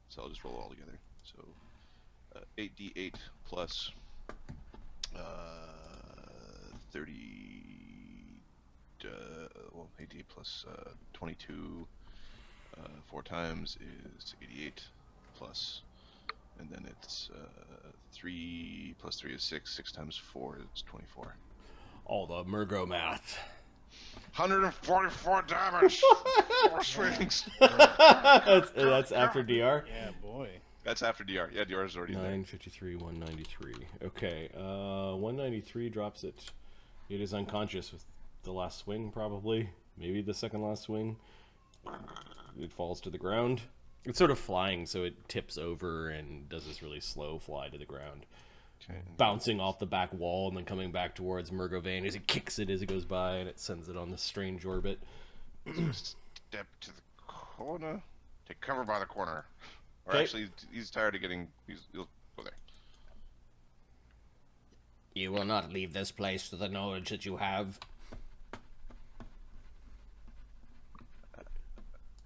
So I'll just roll it all together. So 8d8 plus 30. Well, 8d8 plus 22 4 times is 88 plus, and then it's 3 plus 3 is 6. 6 times 4 is 24. All the Murgo math. 144 damage. 4 swings. that's after DR. Yeah, boy. That's after DR. Yeah, DR is already there. 953, 193. Okay, 193 drops it. It is unconscious with the last swing, probably. Maybe the second last swing. It falls to the ground. It's sort of flying, so it tips over and does this really slow fly to the ground. Okay. Bouncing off the back wall and then coming back towards Murgovane as he kicks it as it goes by, and it sends it on this strange orbit. Step to the corner. Take cover by the corner. Or Okay. actually, he's tired of getting. He'll go there. You will not leave this place to the knowledge that you have.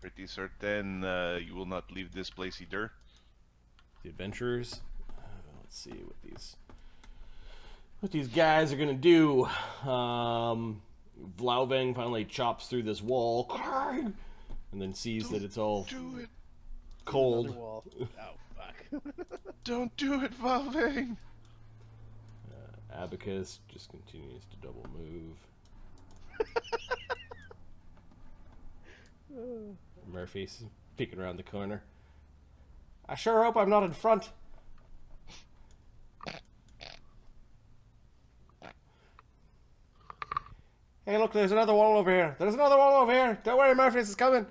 Pretty certain you will not leave this place either. The adventurers. Let's see what these guys are gonna do. Vlauveng finally chops through this wall, and then sees that it's all Do it! cold. Another wall. Oh, fuck. Don't do it, Valving! Abacus just continues to double move. Murphy's peeking around the corner. I sure hope I'm not in front. Hey, look, there's another wall over here. There's another wall over here. Don't worry, Murphy, this is coming.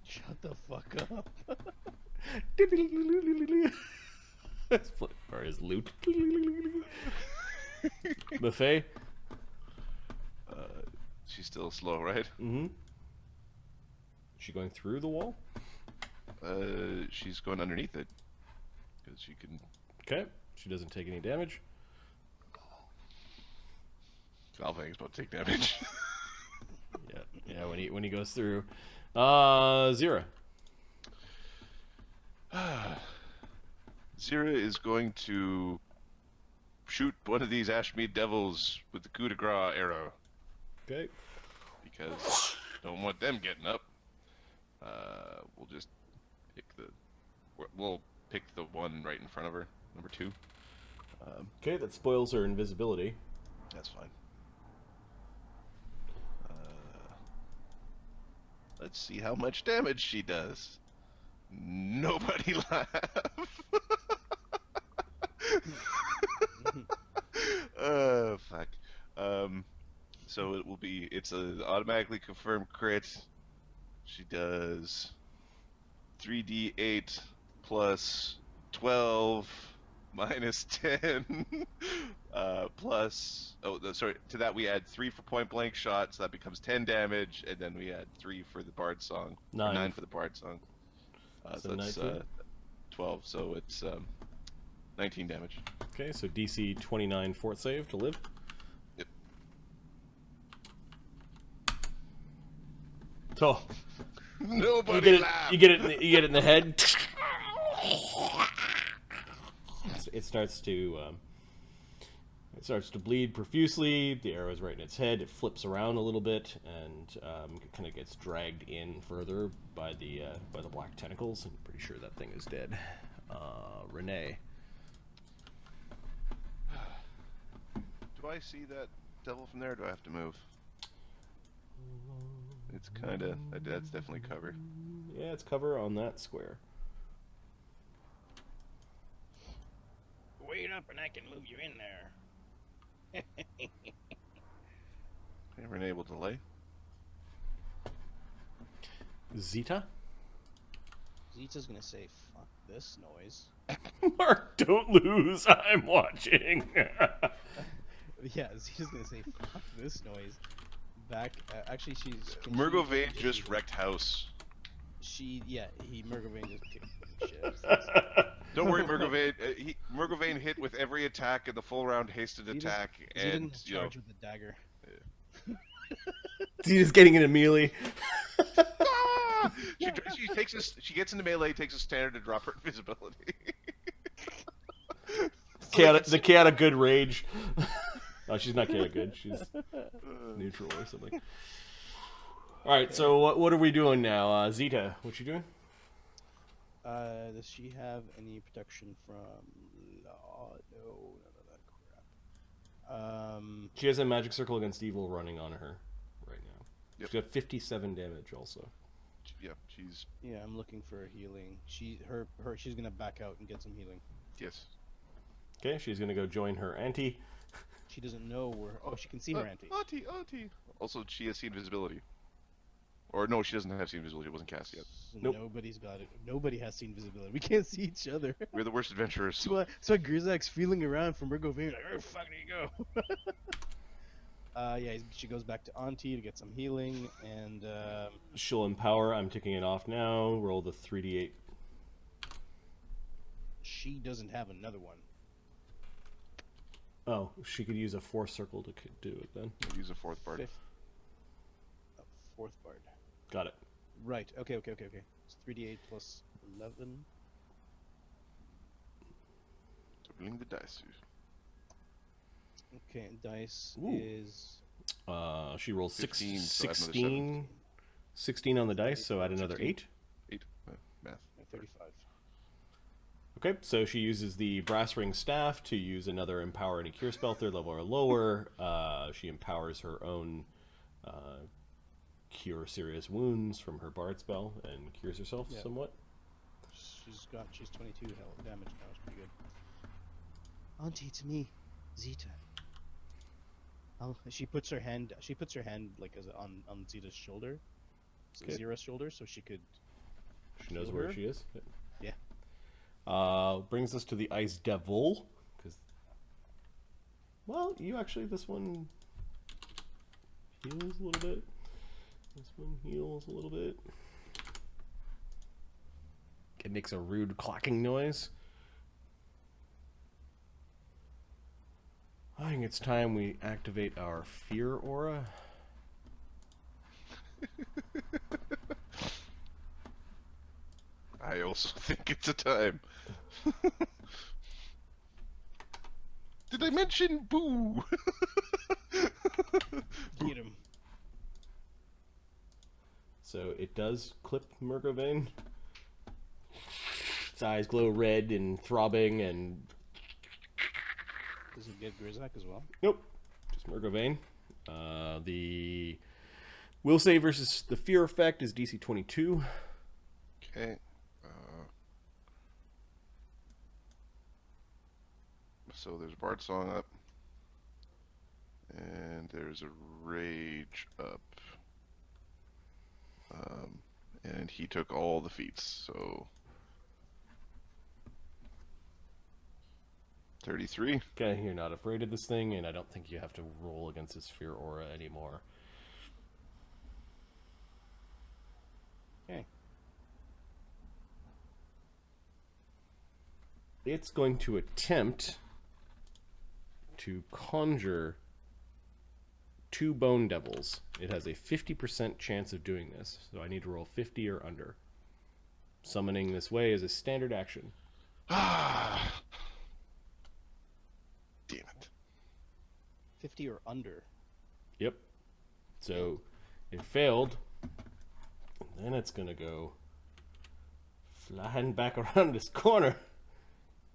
Shut the fuck up. Or his loot. Buffet. She's still slow, right? Mm-hmm. Is she going through the wall? She's going underneath it. Because she can... Okay. She doesn't take any damage. Valvang's about to take damage. Yeah, when he goes through. Zira. Zira is going to shoot one of these Ashmead devils with the coup de grace arrow. Okay. Because don't want them getting up. We'll just pick we'll pick the one right in front of her, number 2. Okay, that spoils her invisibility. That's fine. Let's see how much damage she does. Nobody laugh. Fuck. So it will be, it's a automatically confirmed crit. She does 3d8 plus 12 minus 10 plus, sorry, to that we add 3 for point blank shot, so that becomes 10 damage, and then we add 3 for the bard song. 9 for the bard song. So that's 12, so it's 19 damage. Okay, so DC 29 fort save to live. Yep. Oh, Nobody you get it in the head. It starts to bleed profusely. The arrow is right in its head. It flips around a little bit and kind of gets dragged in further by the black tentacles. I'm pretty sure that thing is dead. Renee. Do I see that devil from there, or do I have to move? It's kinda, that's definitely cover. Yeah, it's cover on that square. Wait up and I can move you in there. Okay, Renee will delay. Zeta? Zita's gonna say, fuck this noise. Mark, don't lose. I'm watching. Yeah, Zita's gonna say, fuck this noise. Back, actually she's... Murgovane just wrecked house. Murgovane just kicked the shit out of Don't worry, Murgovane. Murgovane hit with every attack in the full round hasted attack, and you know, with the dagger. Zeta's getting into melee. She gets into melee, takes a standard to drop her invisibility. The chaotic good rage. Oh, she's not chaotic good. She's neutral or something. All right, so what are we doing now, Zeta? What you doing? Does she have any protection from law? No, none of that crap. She has a magic circle against evil running on her right now. Yep. She's got 57 damage also. Yeah, she's... Yeah, I'm looking for healing. She's gonna back out and get some healing. Yes. Okay, she's gonna go join her auntie. She doesn't know where... Oh, she can see her auntie. Auntie. Also, she has seen visibility. Or no, she doesn't have seen visibility. It wasn't cast yet. Nope. Nobody's got it. Nobody has seen visibility. We can't see each other. We're the worst adventurers. So Grizaak's feeling around from Murgovane, like, where the fuck did he go? Yeah, she goes back to Auntie to get some healing, and She'll empower. I'm ticking it off now. Roll the 3d8. she doesn't have another one. Oh, she could use a force circle to do it then. Use a fourth bard. Fourth bard. Got it. Right. Okay. It's 3d8 plus 11. Doubling the dice. Okay, dice Ooh. is... She rolls 15, 16 on the dice, so add another 8. 8. Math. 35. Okay, so she uses the brass ring staff to use another empower any cure spell, 3rd level or lower. She empowers her own cure serious wounds from her bard spell and cures herself somewhat. She's 22 health damage now. It's pretty good. Auntie, it's me, Zeta. She puts her hand. She puts her hand like on Zeta's shoulder, Okay. Zera's shoulder, so she could. She knows Heal where her? she is. Yeah. Brings us to the Ice Devil. Well, you actually, this one heals a little bit. This one heals a little bit. It makes a rude clacking noise. I think it's time we activate our fear aura. I also think it's a time. Did I mention boo? Get him. So it does clip Murgovane. Its eyes glow red and throbbing and... Does it get Grizaak as well? Nope. Just Murgovane. The will save versus the fear effect is DC 22. Okay. So there's Bard Song up. And there's a Rage up. And he took all the feats, so... 33. Okay, you're not afraid of this thing, and I don't think you have to roll against this fear aura anymore. Okay. It's going to attempt to conjure 2 bone devils. It has a 50% chance of doing this, so I need to roll 50 or under. Summoning this way is a standard action. Ah! Damn it. 50 or under. Yep. So it failed. And then it's going to go flying back around this corner.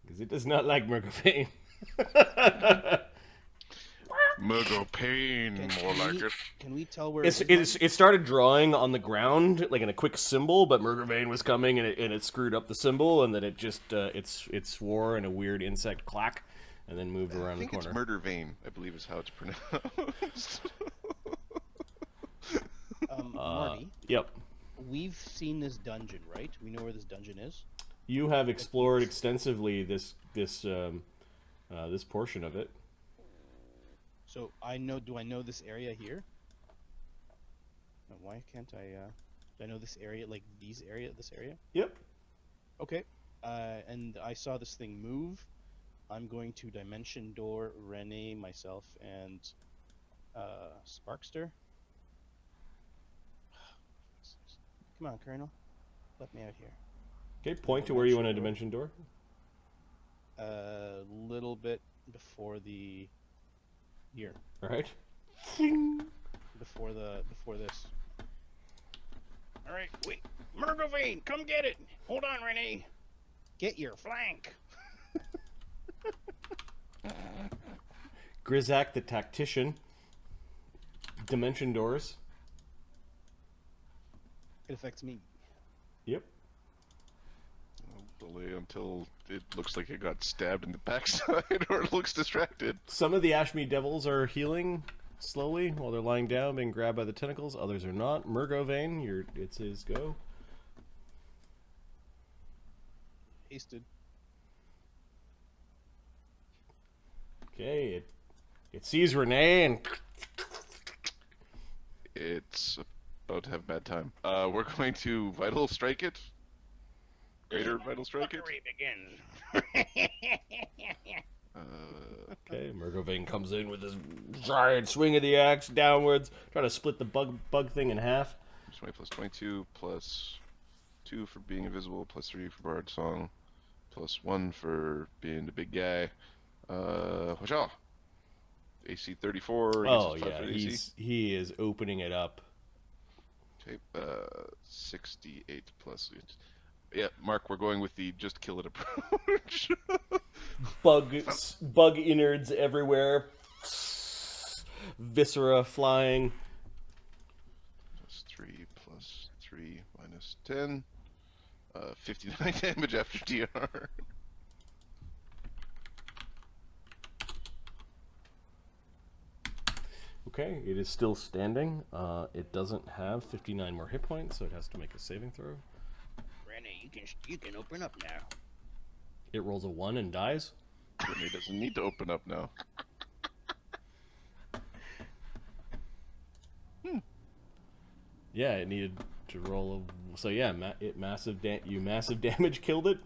Because it does not like Murgovane. Murgo Pain, more like it. Can we tell where It started drawing on the ground like in a quick symbol, but Murgovane was coming and it screwed up the symbol, and then it just it swore in a weird insect clack, and then moved around the corner. I think it's Murder Vein, I believe is how it's pronounced. Marty, Yep. we've seen this dungeon, right? We know where this dungeon is. You have explored extensively this portion of it. So I know. Do I know this area here? No, why can't I? Do I know this area? Like this area? Yep. Okay. And I saw this thing move. I'm going to dimension door Renee, myself, and Sparkster. Come on, Colonel. Let me out here. Okay, point to where you want a dimension door. A little bit before the here. All right. Before this. All right, wait, Murgovane, come get it. Hold on, Renee. Get your flank. Grizaak the tactician. Dimension doors. It affects me. Yep. I'll delay until it looks like it got stabbed in the backside or it looks distracted. Some of the Ashmead devils are healing slowly while they're lying down, being grabbed by the tentacles. Others are not. Murgovane, it's his go. Hasted. Okay, it sees Renee and It's about to have a bad time. We're going to Vital Strike it. Greater Vital Strike it. Begins. okay, Murgovane comes in with his giant swing of the axe downwards, trying to split the bug thing in half. 20 plus 22 plus 2 for being invisible, plus 3 for Bard Song, plus 1 for being the big guy. Whatcha? AC 34. Oh yeah, he is opening it up. Okay, 68 plus. Yeah, Mark, we're going with the just kill it approach. Bug innards everywhere. Viscera flying. Plus 3 plus 3 minus 10. 59 damage after DR. Okay, it is still standing. It doesn't have 59 more hit points, so it has to make a saving throw. Renee, you can open up now. It rolls a 1 and dies. Renee doesn't need to open up now. Yeah, it needed to roll a... So yeah, you massive damage killed it.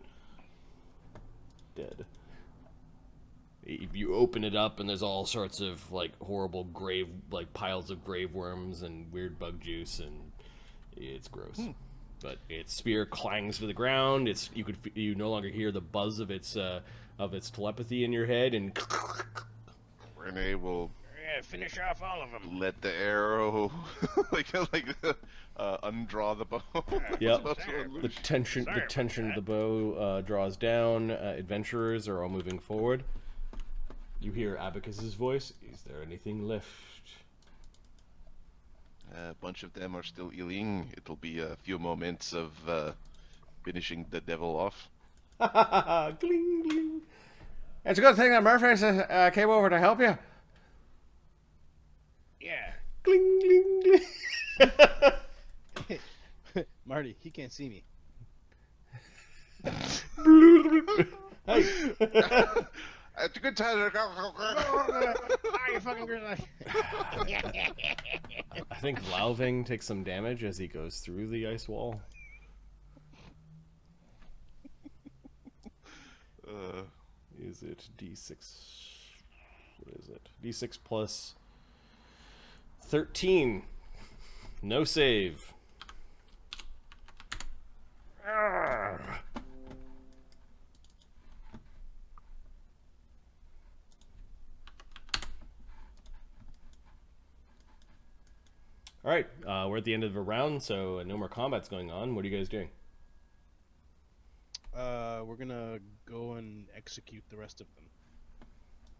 Dead. You open it up and there's all sorts of like horrible piles of grave worms and weird bug juice, and it's gross. But its spear clangs to the ground. You no longer hear the buzz of its telepathy in your head, and Renee will Finish off all of them. let the arrow undraw the bow. Yep. About to the unleash. tension of the bow draws down. Adventurers are all moving forward. You hear Abacus's voice. Is there anything left? A bunch of them are still healing. It'll be a few moments of finishing the devil off. Gling, gling. It's a good thing that Murphy came over to help you. Yeah. Gling, gling, gling. Marty, he can't see me. Hey. It's a good time to go. You fucking Grizaak. I think Lauving takes some damage as he goes through the ice wall. Is it D6? What is it? D6 plus 13. No save. All right, we're at the end of the round, so no more combat's going on. What are you guys doing? We're gonna go and execute the rest of them.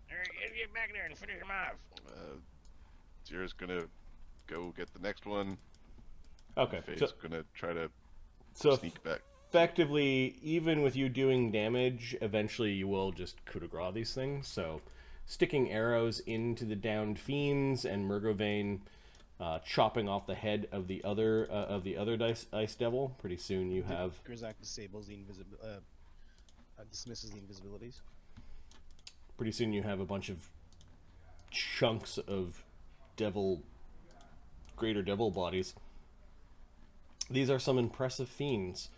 Alright, get back there and finish them off. Zira's gonna go get the next one. Okay, Faye's gonna try to so sneak back. effectively, even with you doing damage, eventually you will just coup de grace these things. So, sticking arrows into the downed fiends and Murgovane chopping off the head of the other ice devil. Pretty soon you have Grizaak disables the dismisses the invisibilities. pretty soon you have a bunch of chunks of greater devil bodies. These are some impressive fiends.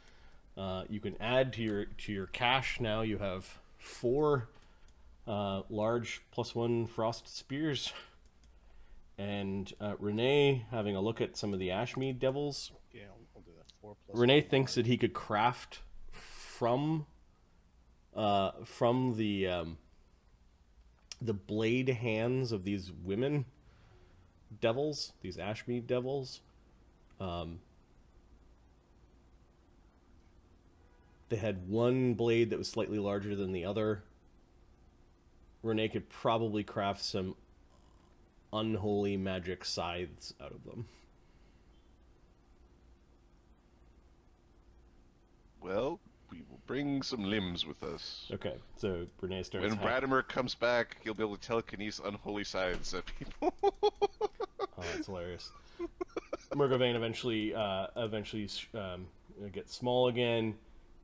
You can add to your cache now. You have 4 large +1 frost spears. And Renee, having a look at some of the Ashmead devils, Yeah, I'll do that. 4 plus. Renee thinks that he could craft from the blade hands of these women devils, these Ashmead devils. They had one blade that was slightly larger than the other. Renee could probably craft some unholy magic scythes out of them. Well, we will bring some limbs with us. Okay, so Renee starts. When Bradimer comes back, he'll be able to telekinesis unholy scythes at people. Oh, that's hilarious. Murgovane eventually gets small again,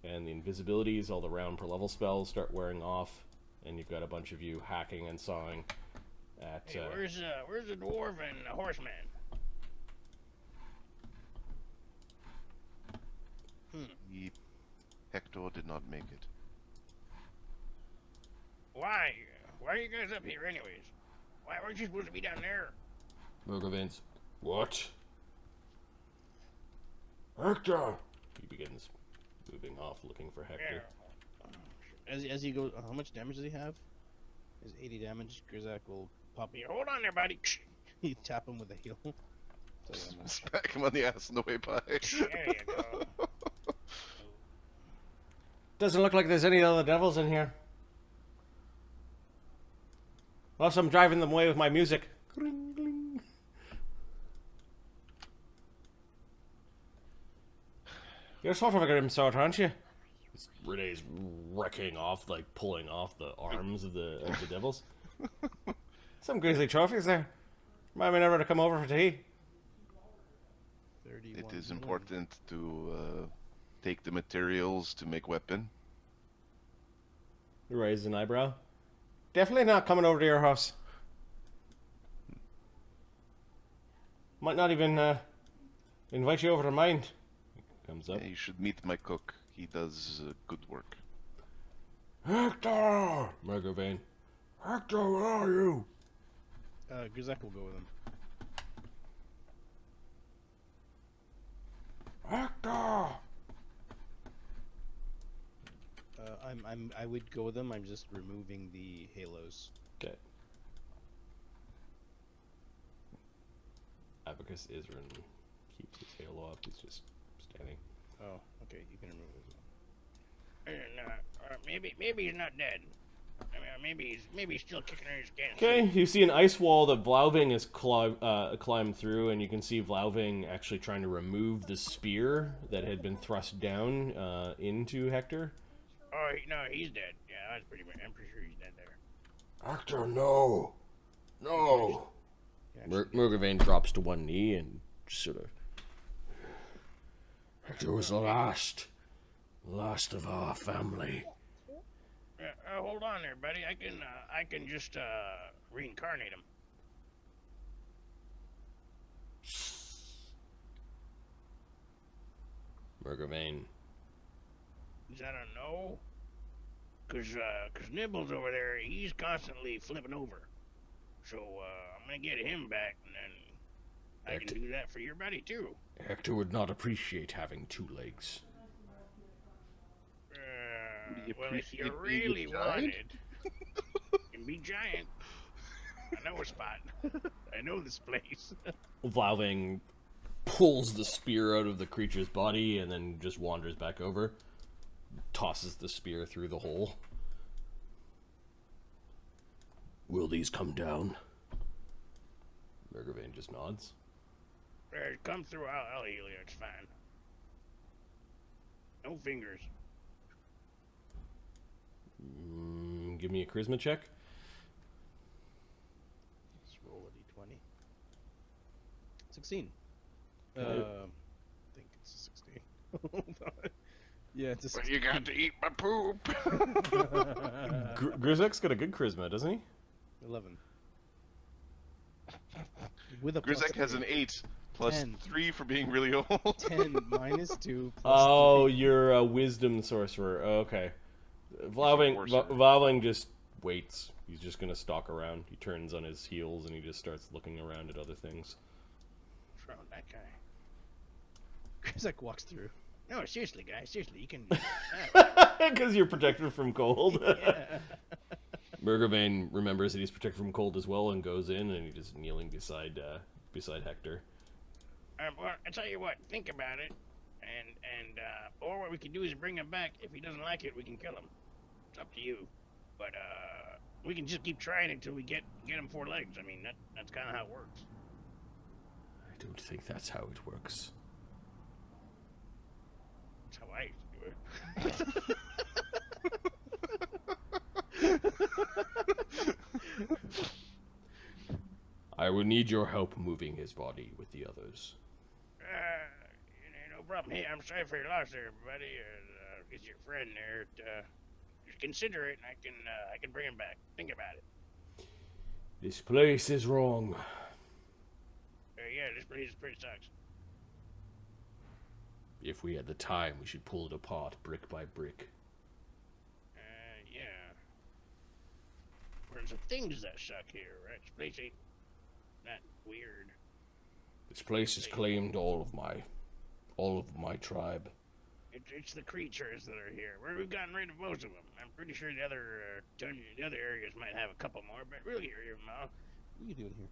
and the invisibilities, all the round per level spells, start wearing off, and you've got a bunch of you hacking and sawing at. Hey, where's the dwarf and the horseman? Hector did not make it. Why? Why are you guys up here anyways? Why weren't you supposed to be down there? Murgovane's. What? Hector! He begins moving off, looking for Hector. As he goes, how much damage does he have? Is 80 damage. Grizaak will pop. Yeah, hold on there, buddy. You tap him with a heel. Smack him on the ass on the way by. There you go. Doesn't look like there's any other devils in here. Unless I'm driving them away with my music. Gling, gling. You're sort of a grim sort, aren't you? Renee's wrecking off, like pulling off the arms of the devils. Some grisly trophies there. Remind me never to come over for tea. 31 It is million. important to take the materials to make weapon. He raised an eyebrow. Definitely not coming over to your house. Might not even invite you over to mine. Comes up. Yeah, you should meet my cook. He does good work. Hector! Mergavane. Hector, where are you? Grizaak will go with him. Hector! I would go with them. I'm just removing the halos. Okay. Abacus Isran keeps his halo up. He's just standing. Oh, okay. You can remove it. Maybe he's not dead. I mean, maybe he's still kicking in his gas. Okay, you see an ice wall that Vlauving has climbed through, and you can see Vlauving actually trying to remove the spear that had been thrust down into Hector. Oh no, he's dead. Yeah, I'm pretty sure he's dead there. Hector, no! No! Yeah, Mergavane drops to one knee and just sort of... Hector was the last of our family. Hold on there, buddy. I can just reincarnate him. Mergavane. Is that a no? Cause Nibbles over there, he's constantly flipping over. So I'm gonna get him back, and then I can do that for your buddy too. Hector would not appreciate having two legs. Well, if you really wanted, you can be giant. I know a spot. I know this place. Vlauving pulls the spear out of the creature's body and then just wanders back over. Tosses the spear through the hole. Will these come down? Mergavane just nods. Come through, I'll heal you, it's fine. No fingers. Give me a charisma check. Let's roll a d20. 16. Okay. I think it's a 16. Yeah, it's a 16. But you got to eat my poop. Grizaak's got a good charisma, doesn't he? 11. With a Grizaak has an 8 plus 10. 3 for being really old. 10 minus 2 plus Oh, 3. you're a wisdom sorcerer. Okay. sorcerer. Vlauving just waits. He's just gonna stalk around. He turns on his heels and he just starts looking around at other things. What's wrong with that guy? Grizaak walks through. No, seriously, guys, seriously, you can... Because you're protected from cold. Yeah. Mergavane remembers that he's protected from cold as well and goes in and he's just kneeling beside Hector. Well, I tell you what, think about it, or what we can do is bring him back. If he doesn't like it, we can kill him. It's up to you. But we can just keep trying until we get him 4 legs. I mean, that's kind of how it works. I don't think that's how it works. That's how I used to do it. I will need your help moving his body with the others. No problem. Hey, I'm sorry for your loss there, everybody. He's your friend there. Just consider it, and I can bring him back. Think about it. This place is wrong. Yeah, this place pretty sucks. If we had the time, we should pull it apart brick by brick. Yeah. There's some things that suck here, right? This place ain't that weird. This place has claimed all of my tribe. It's the creatures that are here. We've gotten rid of most of them. I'm pretty sure the other the other areas might have a couple more, but really here, What are you doing here?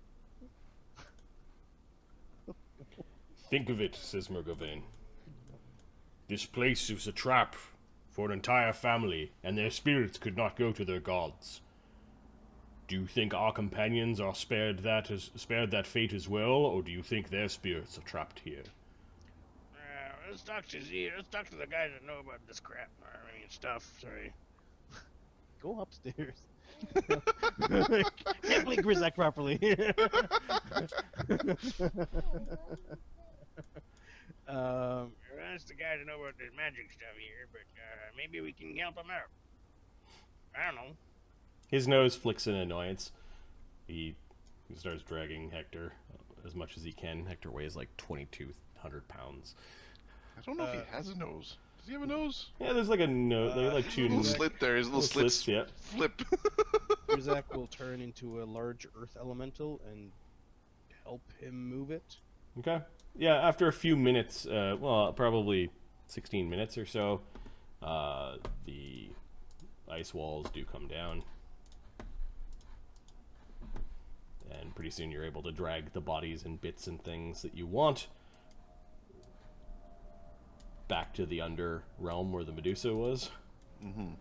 Think of it, says Mergavane. This place is a trap for an entire family, and their spirits could not go to their gods. Do you think our companions are spared that fate as well, or do you think their spirits are trapped here? Let's talk to the guys that know about this crap. I mean, stuff. Sorry. Go upstairs. Can't play Grizaak properly. That's the guy to know about this magic stuff here, but maybe we can help him out. I don't know. His nose flicks in annoyance. He starts dragging Hector as much as he can. Hector weighs like 2,200 pounds. I don't know if he has a nose. Does he have a nose? Yeah, there's like a nose. There's like two Little slit there. His little slits yeah. flip. Grizaak will turn into a large earth elemental and help him move it. Okay. Yeah, after a few minutes, well, probably 16 minutes or so, the ice walls do come down. And pretty soon you're able to drag the bodies and bits and things that you want back to the under realm where the Medusa was. Mm-hmm.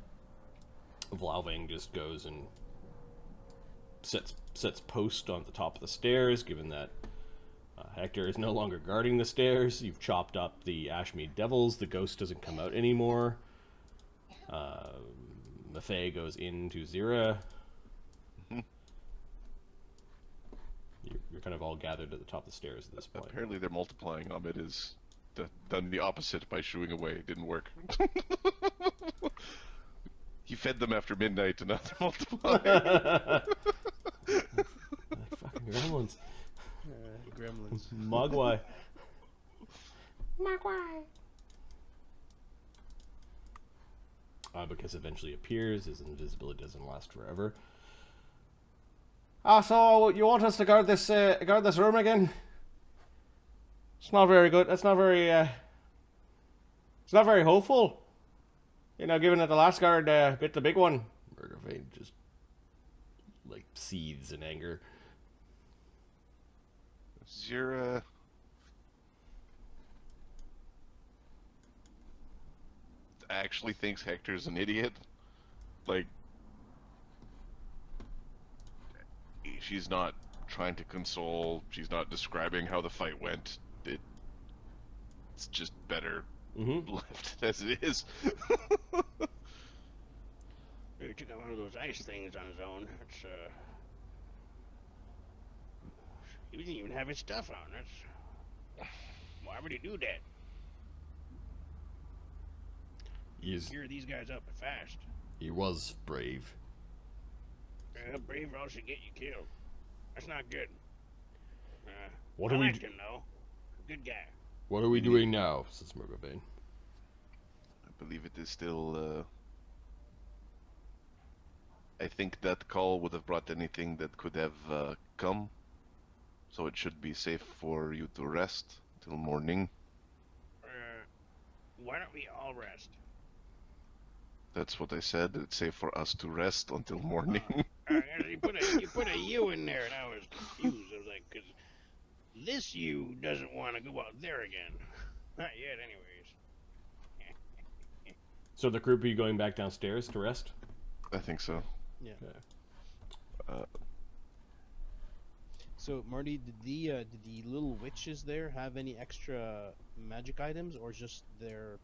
Vlaalvang just goes and sets post on the top of the stairs, given that Hector is no longer guarding the stairs. You've chopped up the Ashmead Devils. The ghost doesn't come out anymore. Maffei goes into Zira. Mm-hmm. You're kind of all gathered at the top of the stairs at this point. Apparently they're multiplying. Ahmed is done the opposite by shooing away. It didn't work. He fed them after midnight and now they're multiplying. Like fucking gremlins. Gremlins. Mogwai. Because eventually appears, his invisibility doesn't last forever. So you want us to guard this room again? It's not very good. That's not very. It's not very hopeful. You know, given that the last guard bit the big one. Murdervein just like seethes in anger. Zira actually thinks Hector's an idiot. Like, she's not trying to console. She's not describing how the fight went. It's just better left as it is. He took out one of those ice things on his own. That's he didn't even have his stuff on. That's why would he do that? Gear these guys up fast. He was brave. Brave all should get you killed. That's not good. What I are we? like him though. Good guy. What are we doing now? Says Murdervein. I believe it is still. I think that call would have brought anything that could have come. So it should be safe for you to rest till morning. Why don't we all rest? That's what I said. It's safe for us to rest until morning. You put a U in there, and I was confused. I was like, because this U doesn't want to go out there again. Not yet, anyways. So the group, are you going back downstairs to rest? I think so. Yeah. Okay. So Marty, did the little witches there have any extra magic items, or just their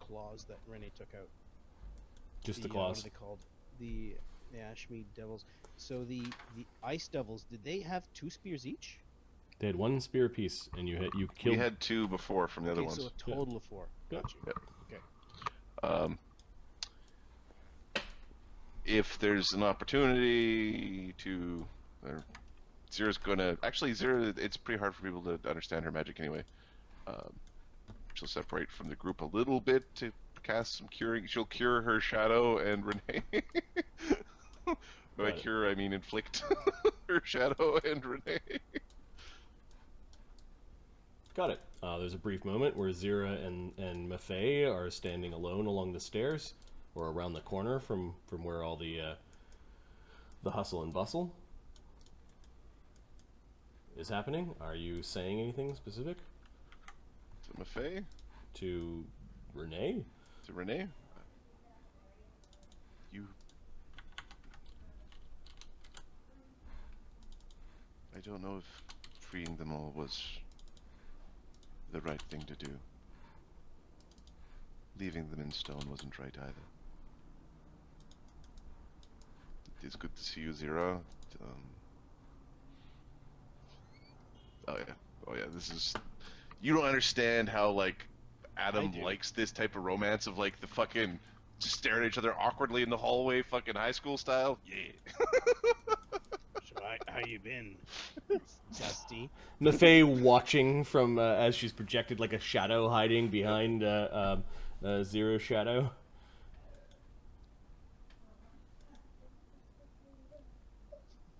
claws that Renee took out? Just the What claws. are they called? The Ashmead Devils. So the Ice Devils, did they have 2 spears each? They had 1 spear apiece, and you killed. We had 2 before from the other ones. So a total of 4. Gotcha. Yep. Okay. If there's an opportunity to, Zira's gonna Zira. It's pretty hard for people to understand her magic anyway. She'll separate from the group a little bit to cast some curing. She'll cure her shadow and Renee. By cure, I mean inflict her shadow and Renee. Got it. There's a brief moment where Zira and Maffei are standing alone along the stairs, or around the corner from where all the hustle and bustle is happening. Are you saying anything specific? To Maffei? To Renee? To Renee? I don't know if freeing them all was the right thing to do. Leaving them in stone wasn't right either. It is good to see you, Zira. this is. You don't understand how like Adam do. likes this type of romance of like the fucking just staring at each other awkwardly in the hallway, fucking high school style. Yeah. So how you been? Dusty. Maffei watching from as she's projected like a shadow hiding behind Zero's shadow.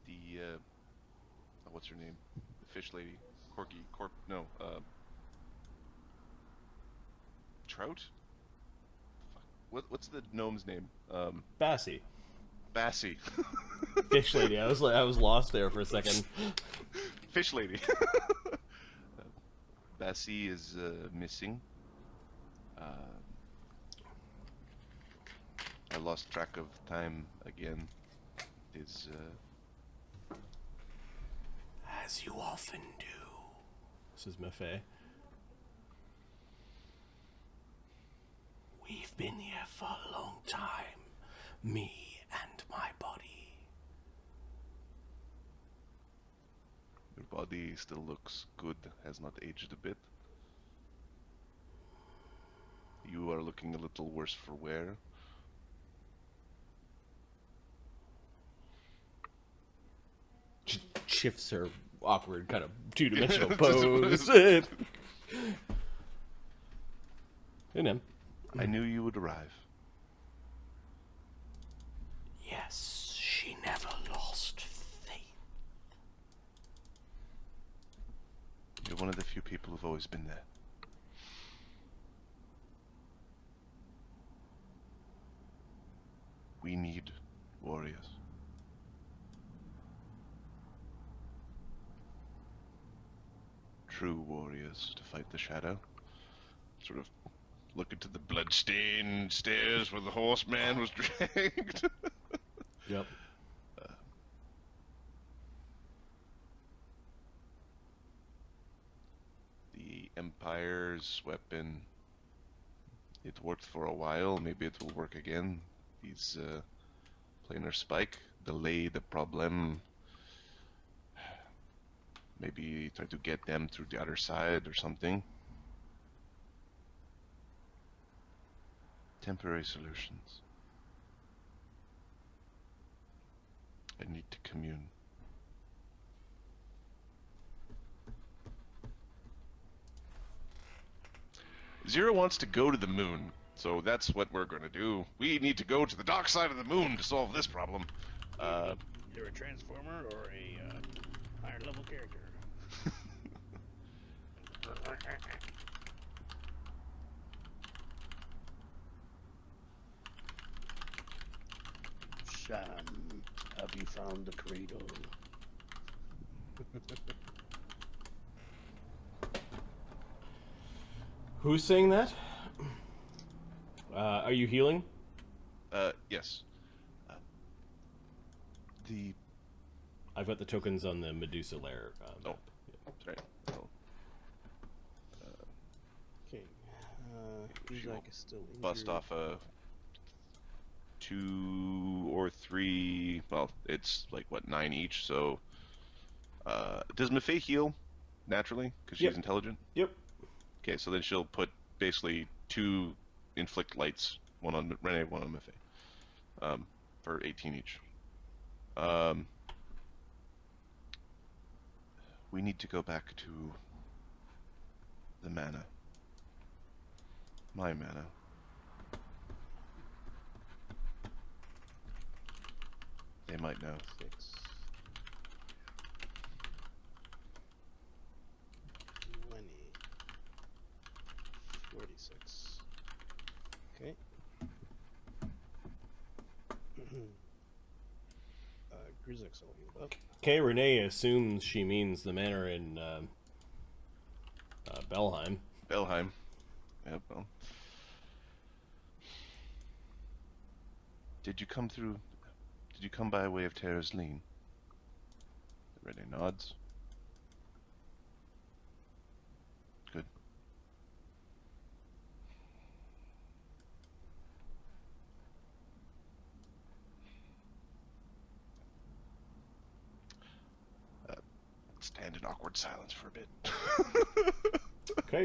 The what's her name? The fish lady, no, Trout. Fuck. What's the gnome's name? Bassie. Bassie. Fish lady. I was lost there for a second. Fish lady. Bassie is missing. I lost track of time again. Is As you often do. This is Maffei. We've been here for a long time. Me and my body. your body still looks good, has not aged a bit. You are looking a little worse for wear. Shifts her awkward kind of two-dimensional pose. And him. I knew you would arrive. Yes, she never lost faith. You're one of the few people who've always been there. We need warriors. True warriors to fight the shadow. Sort of look into the bloodstained stairs where the horseman was dragged. Yep. The Empire's weapon. It worked for a while, maybe it will work again. These planar spike delay the problem. Maybe try to get them through the other side or something. Temporary solutions. I need to commune. Zero wants to go to the moon, so that's what we're going to do. We need to go to the dark side of the moon to solve this problem. You're a transformer or a higher level character? Sham, have you found the cradle? Who's saying that? Are you healing? Yes. I've got the tokens on the Medusa lair. Oh, sorry. Oh. Okay. She'll Grizaak is still injured. bust off a 2 or 3. Well, it's like what, 9 each. So, does Maffei heal naturally because she's Yep. intelligent? Yep. Okay, so then she'll put basically 2 inflict lights, one on Renee, one on Maffei, for 18 each. We need to go back to the mana. My mana. They might know. 6. 20. 46. Okay. Grizaak's all healed up. Okay, Renee assumes she means the manor in Belheim. Belheim. Yep, well. Did you come by way of Terra's Lean? Renee nods. Good. and an awkward silence for a bit. Okay.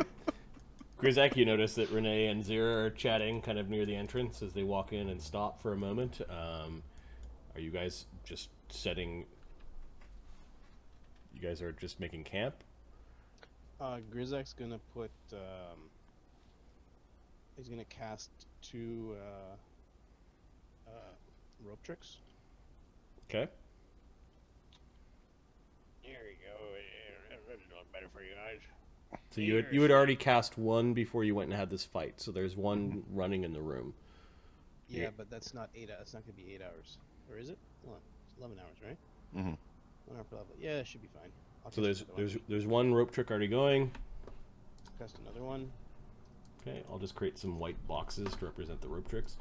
Grizaak, you notice that Renee and Zira are chatting kind of near the entrance as they walk in and stop for a moment. Are you guys just setting... You guys are just making camp? Grizaak's gonna put, he's gonna cast 2 rope tricks. Okay. There we go. That's doing better for you guys. So you had already cast 1 before you went and had this fight, so there's 1 running in the room. Yeah, Yeah. but that's not 8 hours. It's not gonna be 8 hours. Or is it? Hold on. It's 11 hours, right? Mm-hmm. 1 hour per level. Yeah, it should be fine. I'll So cast another one. there's 1 rope trick already going. Cast another one. Okay, I'll just create some white boxes to represent the rope tricks.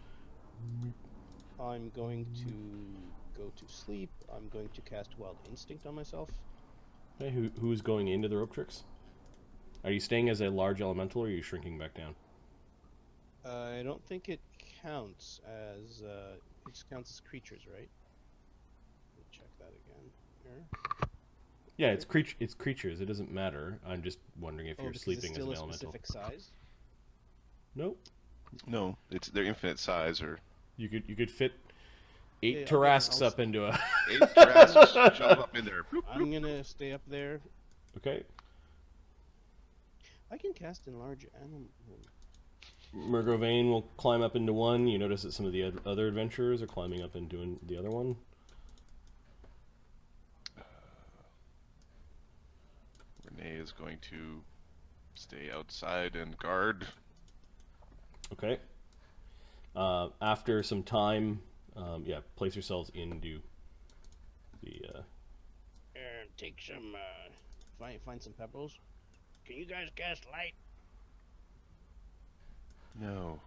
I'm going to go to sleep. I'm going to cast Wild Instinct on myself. Okay, who's going into the rope tricks? Are you staying as a large elemental, or are you shrinking back down? I don't think it counts as it just counts as creatures, right? Let me check that again. Here. Yeah, it's creatures. It doesn't matter. I'm just wondering if you're because sleeping it's as still an a elemental. specific size. Nope. No, it's their infinite size, or You could fit 8 Yeah, Tarasques I'll up into a. 8 Tarasques jump up in there. Bloop, bloop. I'm gonna stay up there. Okay. I can cast Enlarge Animal. Murgovane will climb up into one. You notice that some of the other adventurers are climbing up into the other one. Renee is going to stay outside and guard. Okay. After some time, yeah, place yourselves into the. Take some. Find some pebbles. Can you guys cast light? No.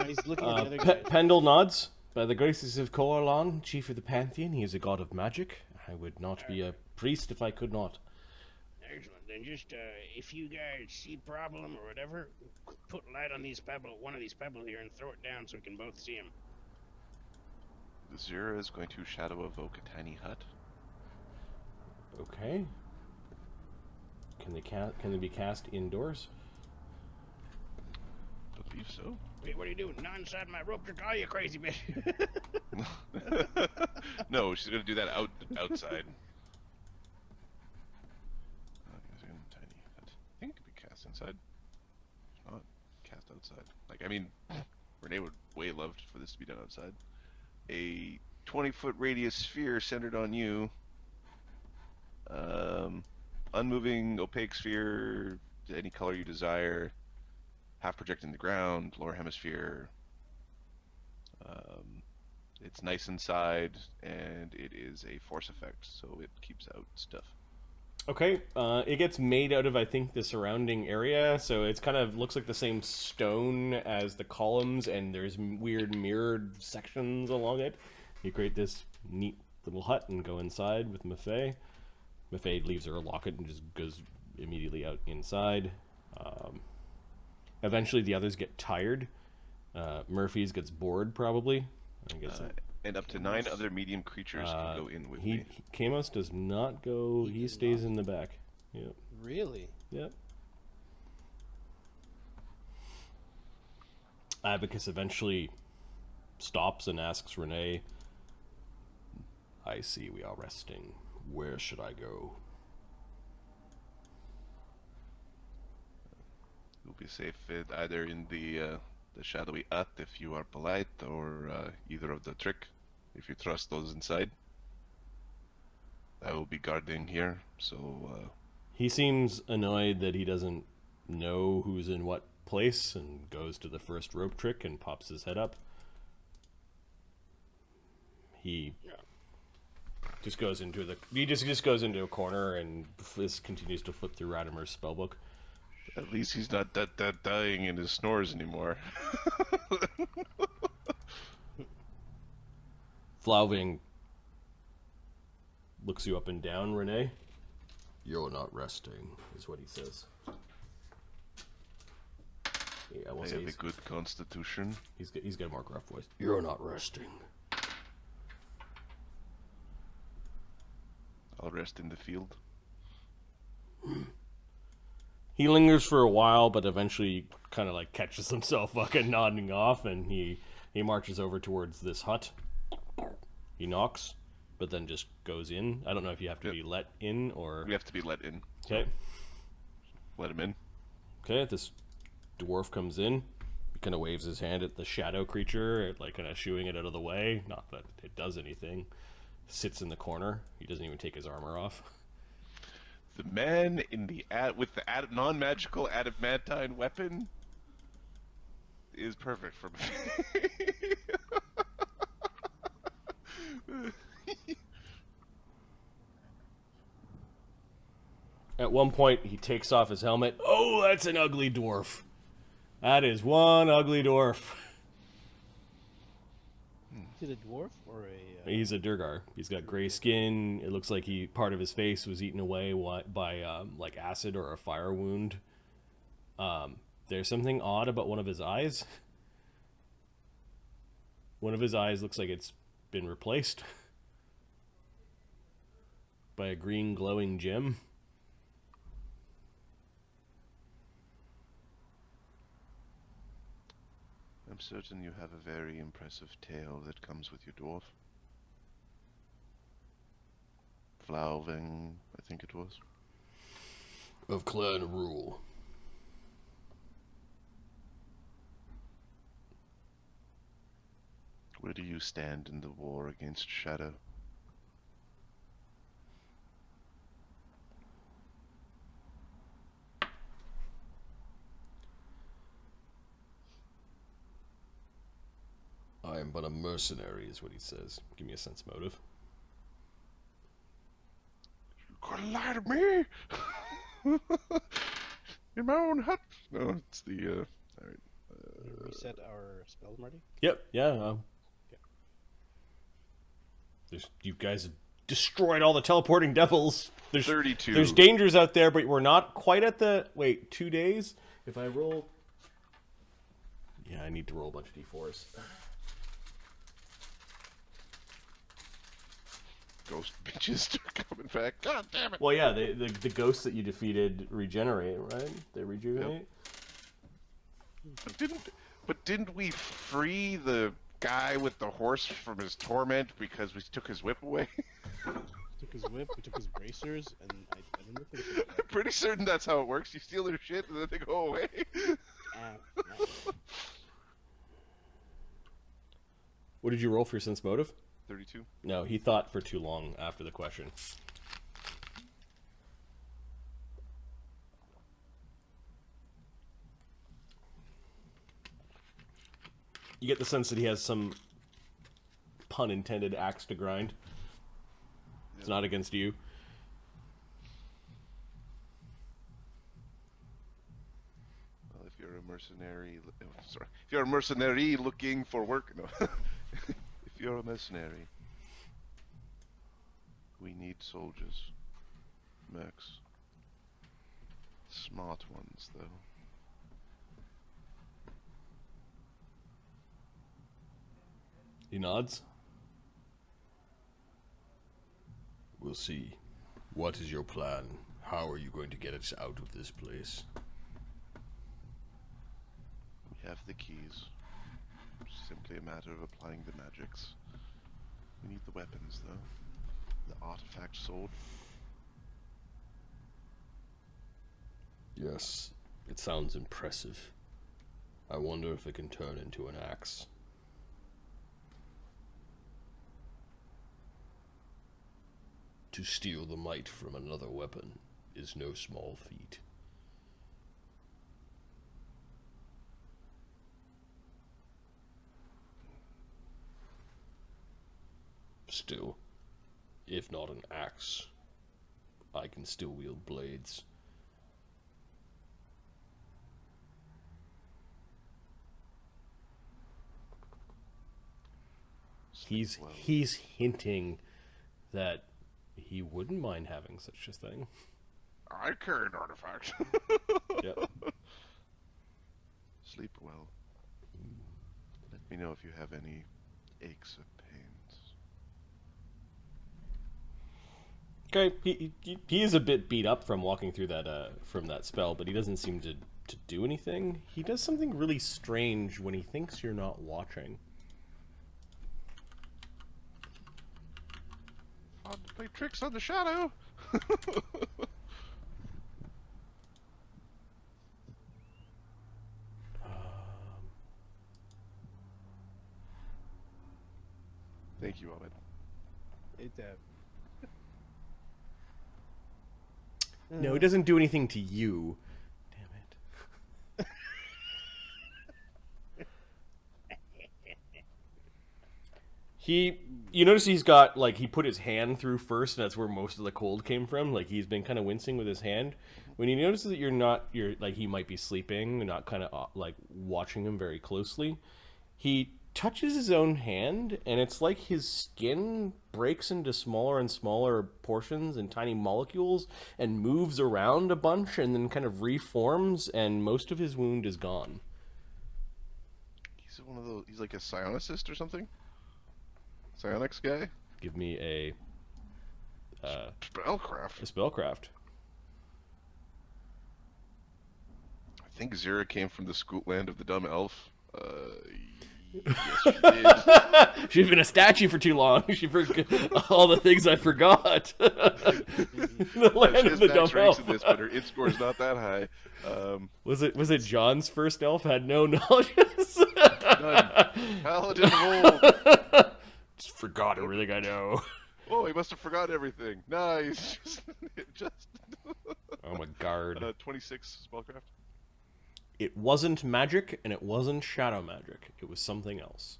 He's looking at the other Pe- guys. Pendle nods. By the graces of Corlan, chief of the Pantheon, he is a god of magic. I would not be a priest if I could not. Excellent. Then just if you guys see problem or whatever, put light on one of these pebbles here, and throw it down so we can both see him. Zira is going to shadow evoke a tiny hut. Okay. Can they be cast indoors? I believe so. Wait, what are you doing? Not inside my rope trick, are you crazy bitch? No, she's going to do that outside. Tiny hut. I think it could be cast inside. It's not cast outside. Like, I mean, Renee would way love for this to be done outside. A 20-foot radius sphere centered on you. Unmoving opaque sphere, any color you desire. Half projecting the ground, lower hemisphere. It's nice inside, and it is a force effect, so it keeps out stuff. Okay, it gets made out of, I think, the surrounding area, so it's kind of looks like the same stone as the columns, and there's weird mirrored sections along it. You create this neat little hut and go inside with Maffei. Maffei leaves her locket and just goes immediately out inside. Eventually the others get tired. Murphy's gets bored, probably. And up to 9 other medium creatures can go in with me. Kamos does not go. He stays in the back. Yep. Really? Yep. Abacus eventually stops and asks Renee, I see we are resting. Where should I go? You'll be safe either in the shadowy hut if you are polite, or either of the trick if you trust those inside. I will be guarding here, so... He seems annoyed that he doesn't know who's in what place and goes to the first rope trick and pops his head up. He just goes into just goes into a corner and this continues to flip through Radimer's spellbook. At least he's not that dying in his snores anymore. Flauving looks you up and down, Renee. You're not resting, is what he says. Yeah, I have a good constitution. He's got a more gruff voice. You're not resting. I'll rest in the field. He lingers for a while, but eventually kind of like catches himself fucking nodding off, and he marches over towards this hut. He knocks, but then just goes in. I don't know if you have to be let in or... We have to be let in. Okay. Let him in. Okay, this dwarf comes in. He kind of waves his hand at the shadow creature, like kind of shooing it out of the way. Not that it does anything. Sits in the corner. He doesn't even take his armor off. The man in the with the non-magical adamantine weapon is perfect for me. At one point, he takes off his helmet. Oh, that's an ugly dwarf. That is one ugly dwarf. Is it a dwarf or a... He's a Durgar. He's got gray skin. It looks like part of his face was eaten away by like acid or a fire wound. There's something odd about one of his eyes. One of his eyes looks like it's been replaced by a green glowing gem. I'm certain you have a very impressive tale that comes with your dwarf. Flauving, I think it was. Of clan rule. Where do you stand in the war against Shadow? I am but a mercenary, is what he says. Give me a sense motive. You gonna lie to me? In my own hut? No, it's the, alright. Reset our spells, Marty? Yep, yeah. You guys have destroyed all the teleporting devils. There's 32. There's dangers out there, but we're not quite at the... Wait, 2 days? If I roll... Yeah, I need to roll a bunch of d4s. Ghost bitches are coming back. God damn it! Well, yeah, the ghosts that you defeated regenerate, right? They rejuvenate? Yep. But didn't we free the guy with the horse from his torment because we took his whip away? We took his whip, we took his bracers, and I don't think... I'm pretty certain that's how it works. You steal their shit and then they go away. No. What did you roll for your sense motive? 32. No, he thought for too long after the question. You get the sense that he has some, pun intended, axe to grind. It's not against you. Well, if you're a mercenary, sorry, if you're a mercenary looking for work, no. If you're a mercenary, we need soldiers. Mercs. Smart ones, though. He nods. We'll see. What is your plan? How are you going to get us out of this place? We have the keys. It's simply a matter of applying the magics. We need the weapons, though. The artifact sword. Yes, it sounds impressive. I wonder if it can turn into an axe. To steal the might from another weapon is no small feat. Still, if not an axe, I can still wield blades. He's hinting that he wouldn't mind having such a thing. I carry an artifact. Yep. Sleep well. Let me know if you have any aches or pains. Okay, he is a bit beat up from walking through that from that spell, but he doesn't seem to do anything. He does something really strange when he thinks you're not watching. Fun to play tricks on the shadow. Thank you, Ahmed. No, he doesn't do anything to you. Damn it. You notice he's got, like, he put his hand through first, and that's where most of the cold came from. Like, he's been kind of wincing with his hand. When he notices that you're like, he might be sleeping, and not kind of, like, watching him very closely, he touches his own hand, and it's like his skin breaks into smaller and smaller portions and tiny molecules and moves around a bunch and then kind of reforms, and most of his wound is gone. He's one of those. He's like a psionicist or something. Psionics guy. Give me a spellcraft. A spellcraft. I think Zira came from the Scootland of the Dumb Elf. Yes, she did. She's been a statue for too long. She forgot all the things I forgot. The land of the dumb elf. This, but her int score is not that high. Was it John's first elf had no knowledge? None. Paladin roll. Just forgot everything I know. Oh, he must have forgot everything. Nice. Just. I'm a guard. 26 spellcraft. It wasn't magic, and it wasn't shadow magic. It was something else.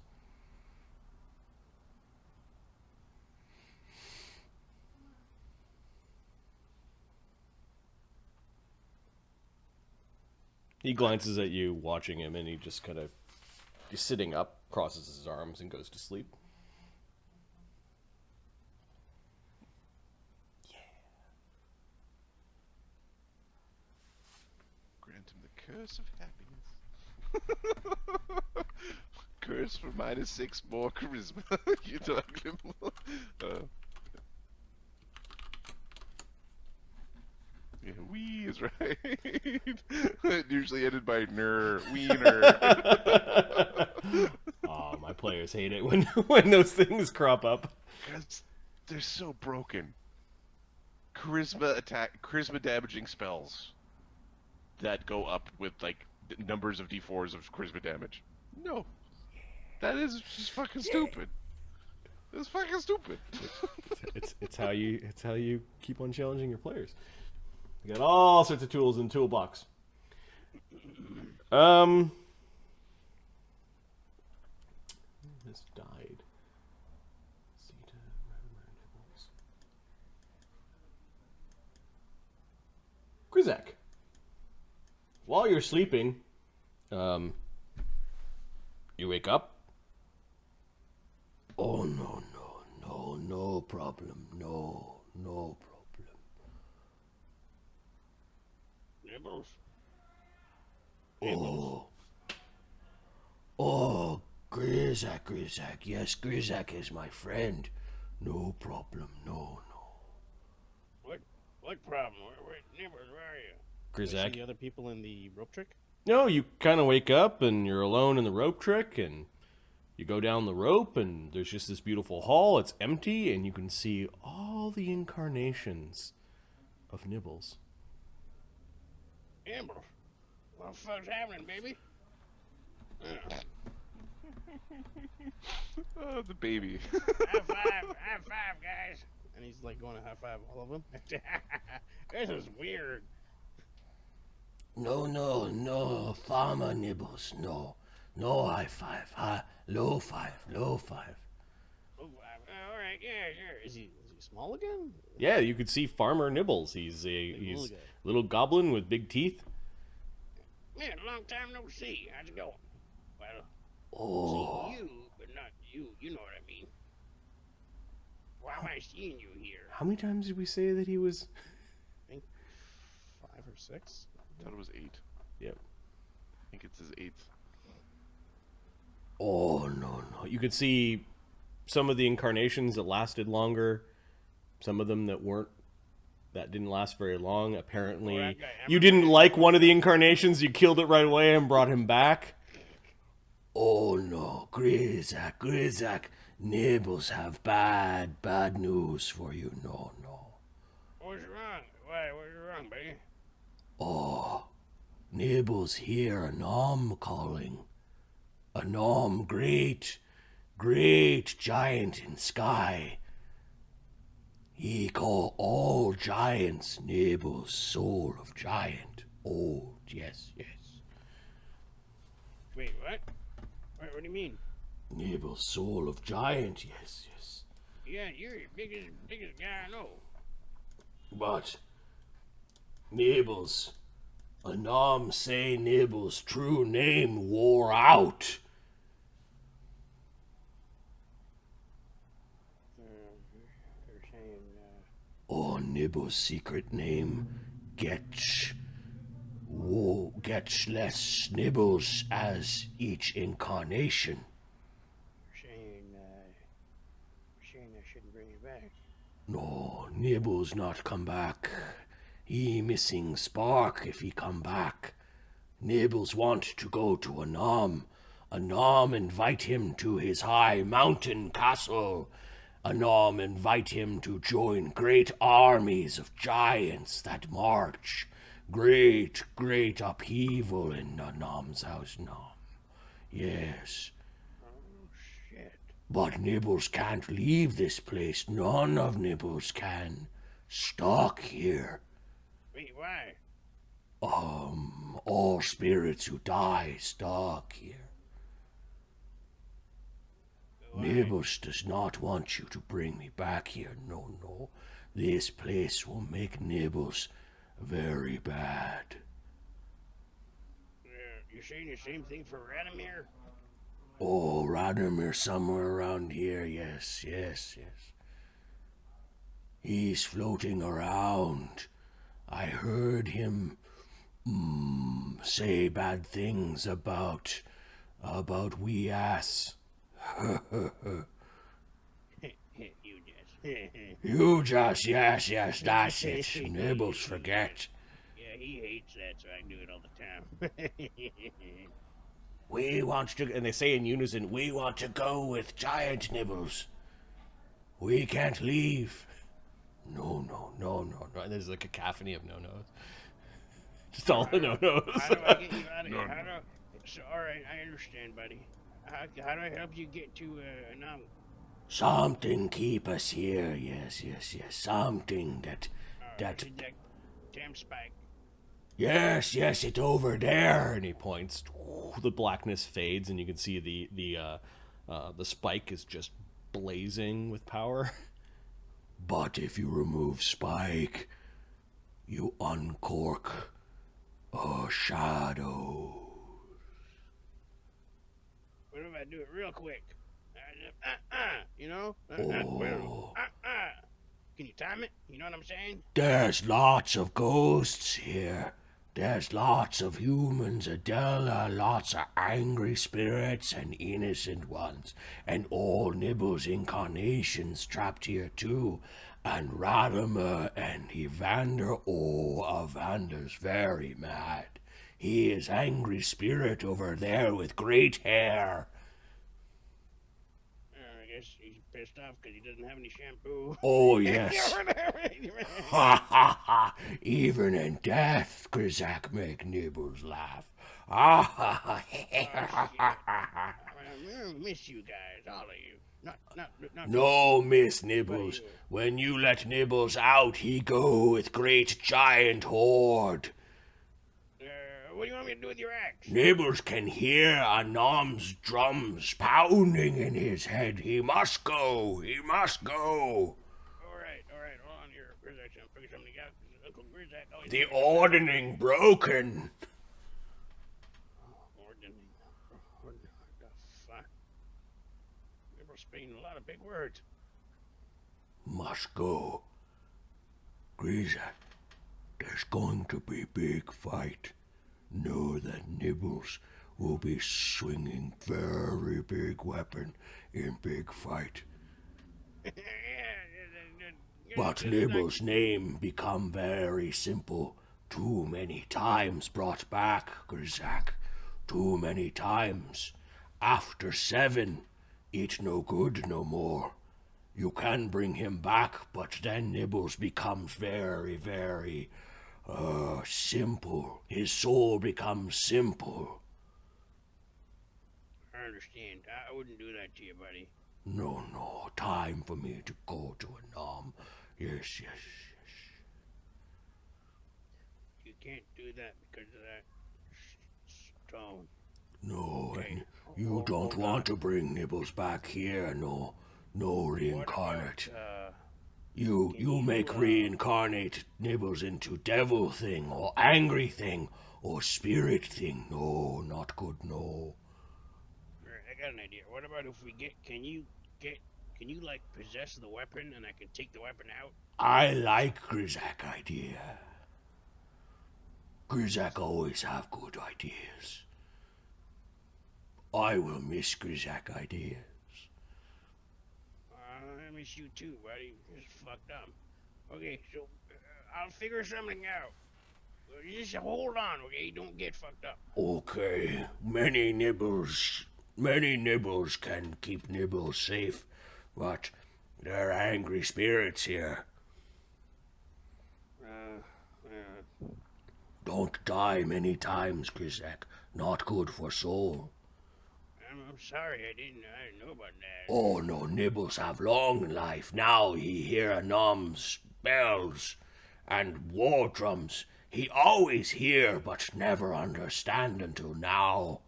He glances at you, watching him, and he just kind of, he's sitting up, crosses his arms, and goes to sleep. Grant him the curse of happiness. Curse for -6 more charisma. You talk him. Yeah, wee is right. It usually ended by ner, wiener. Oh, my players hate it when those things crop up. Because they're so broken. Charisma damaging spells that go up with like numbers of d4s of charisma damage. No, that is just fucking stupid. It's fucking stupid. It's how you keep on challenging your players. You got all sorts of tools in the toolbox. This died. Grizaak. While you're sleeping, you wake up. Oh, no problem. No problem. Nibbles. Oh, Grizaak. Yes, Grizaak is my friend. No problem. No. What problem? Nibbles, where are you? Grizaak. The other people in the rope trick? No, you kind of wake up and you're alone in the rope trick, and you go down the rope, and there's just this beautiful hall. It's empty, and you can see all the incarnations of Nibbles. Nibbles. What the fuck's happening, baby? Oh, the baby. High five, guys. And he's like going to high five all of them. This is weird. No, Farmer Nibbles, no high five, low five. Oh, all right, yeah, sure. Is he small again? Yeah, you could see Farmer Nibbles. He's a little goblin with big teeth. Man, long time no see. How's it going? Oh. See you, but not you. You know what I mean. Why am I seeing you here? How many times did we say that he was? I think 5 or 6. I thought it was 8. Yep. I think it's his 8th. Oh, no. You could see some of the incarnations that lasted longer, some of them that weren't That didn't last very long. Apparently, that guy, you didn't like one of the incarnations. You killed it right away and brought him back. Oh no, Grizaak, neighbors have bad news for you. No. What's wrong? Why? What's wrong, buddy? Oh, neighbors hear a nom calling. A nom great giant in sky. He call all giants neighbors soul of giant. Oh, yes. Wait, what? What do you mean? Neighbors soul of giant, yes. Yeah, you're the biggest guy I know. But neighbors, a nom say neighbors' true name wore out. You're saying, Or neighbors' secret name gets less nibbles as each incarnation. you're saying I shouldn't bring you back. No, nibbles not come back. He missing spark if he come back. Nibbles want to go to a nom. A nom invite him to his high mountain castle. A nom invite him to join great armies of giants that march. Great upheaval in a nom's house, nom. Yes. Oh, shit. But Nibbles can't leave this place. None of Nibbles can. Stuck here. Wait, why? All spirits who die stuck here. Why? Nibbles does not want you to bring me back here. No. This place will make Nibbles very bad. You're saying the same thing for Radomir? Oh, Radomir somewhere around here. Yes. He's floating around. I heard him say bad things about wee ass. You just, yes, that's it. Nibbles forget. Yeah, he hates that, so I do it all the time. We want to, and they say in unison, we want to go with giant Nibbles. We can't leave. No. And there's a cacophony of no-nos. Just all the no-nos. How do I get you out of here? So, all right, I understand, buddy. How do I help you get to Nam? Something keep us here, yes. Something that That damn spike. yes, it over there. And he points. The blackness fades, and you can see the spike is just blazing with power. But if you remove Spike, you uncork a shadow. What if I do it real quick? You know? Oh. Can you time it? You know what I'm saying? There's lots of ghosts here. There's lots of humans, Adela, lots of angry spirits and innocent ones, and all Nibbles incarnations trapped here too. And Radomer and Evander, Evander's very mad. He is angry spirit over there with great hair. I guess he's pissed off because he doesn't have any shampoo. Oh, yes. Ha. Even in death, Grizaak make Nibbles laugh. I miss you guys, all of you. Not No, Miss Nibbles. When you let Nibbles out, he go with great giant horde. What do you want me to do with your axe? Nibbles can hear a nom's drums pounding in his head. He must go. All right, hold on here. Grizaak's gonna figure something out. Uncle Grizaak always... The ordering broken. Ordering? What the fuck? We're speaking a lot of big words. Must go. Grizaak, there's going to be big fight. Know that Nibbles will be swinging very big weapon in big fight. Yeah, But Nibble's name become very simple. Too many times brought back, Grizaak. Too many times. After 7, it no good no more. You can bring him back, but then Nibbles becomes very, very, simple. His soul becomes simple. I understand. I wouldn't do that to you, buddy. No, time for me to go to a nom. Yes. You can't do that because of that stone. No, Okay. and you don't Hold want on. to bring Nibbles back here, no reincarnate. What about, You make reincarnate Nibbles into devil thing, or angry thing, or spirit thing. No, not good, no. Alright, I got an idea. What about if we can you like possess the weapon and I can take the weapon out? I like Grizaak idea. Grizaak always have good ideas. I will miss Grizaak ideas. I miss you too, buddy. It's fucked up. Okay, so I'll figure something out. Just hold on, okay? Don't get fucked up. Okay, many nibbles can keep Nibbles safe, but there are angry spirits here. Don't die many times, Grizaak. Not good for soul. I'm sorry, I didn't know about that. Oh no, Nibbles have long life. Now he hear Nom's bells and war drums. He always hear, but never understand until now.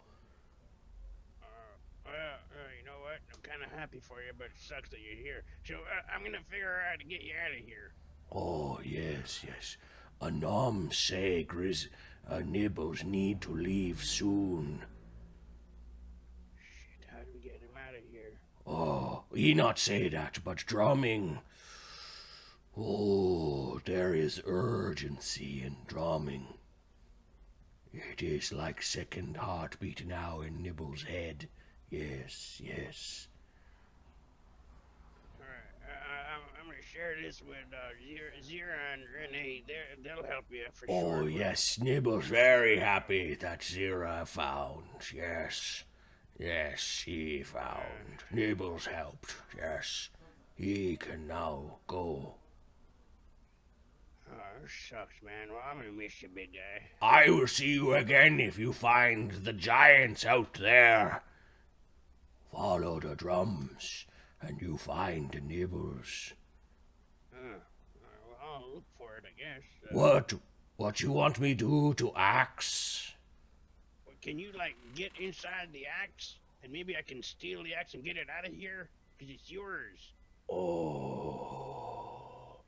You know what? I'm kind of happy for you, but it sucks that you're here. So I'm gonna figure out how to get you out of here. Oh, yes. A Nom say Nibbles need to leave soon. Shit, how do we get him out of here? Oh, he not say that, but drumming. Oh, there is urgency in drumming. It is like second heartbeat now in Nibble's head. Yes. I'm gonna share this with Zira and Renee. They'll help you for Oh, sure. yes, Nibble's very happy that Zira found. Yes, he found. Nibbles helped. Yes, he can now go. Oh, this sucks, man. Well, I'm gonna miss you, big guy. I will see you again if you find the giants out there. Follow the drums, and you find the Nibbles. Well, I'll look for it, I guess. What you want me to axe? Can you, like, get inside the axe? And maybe I can steal the axe and get it out of here? Because it's yours. Oh.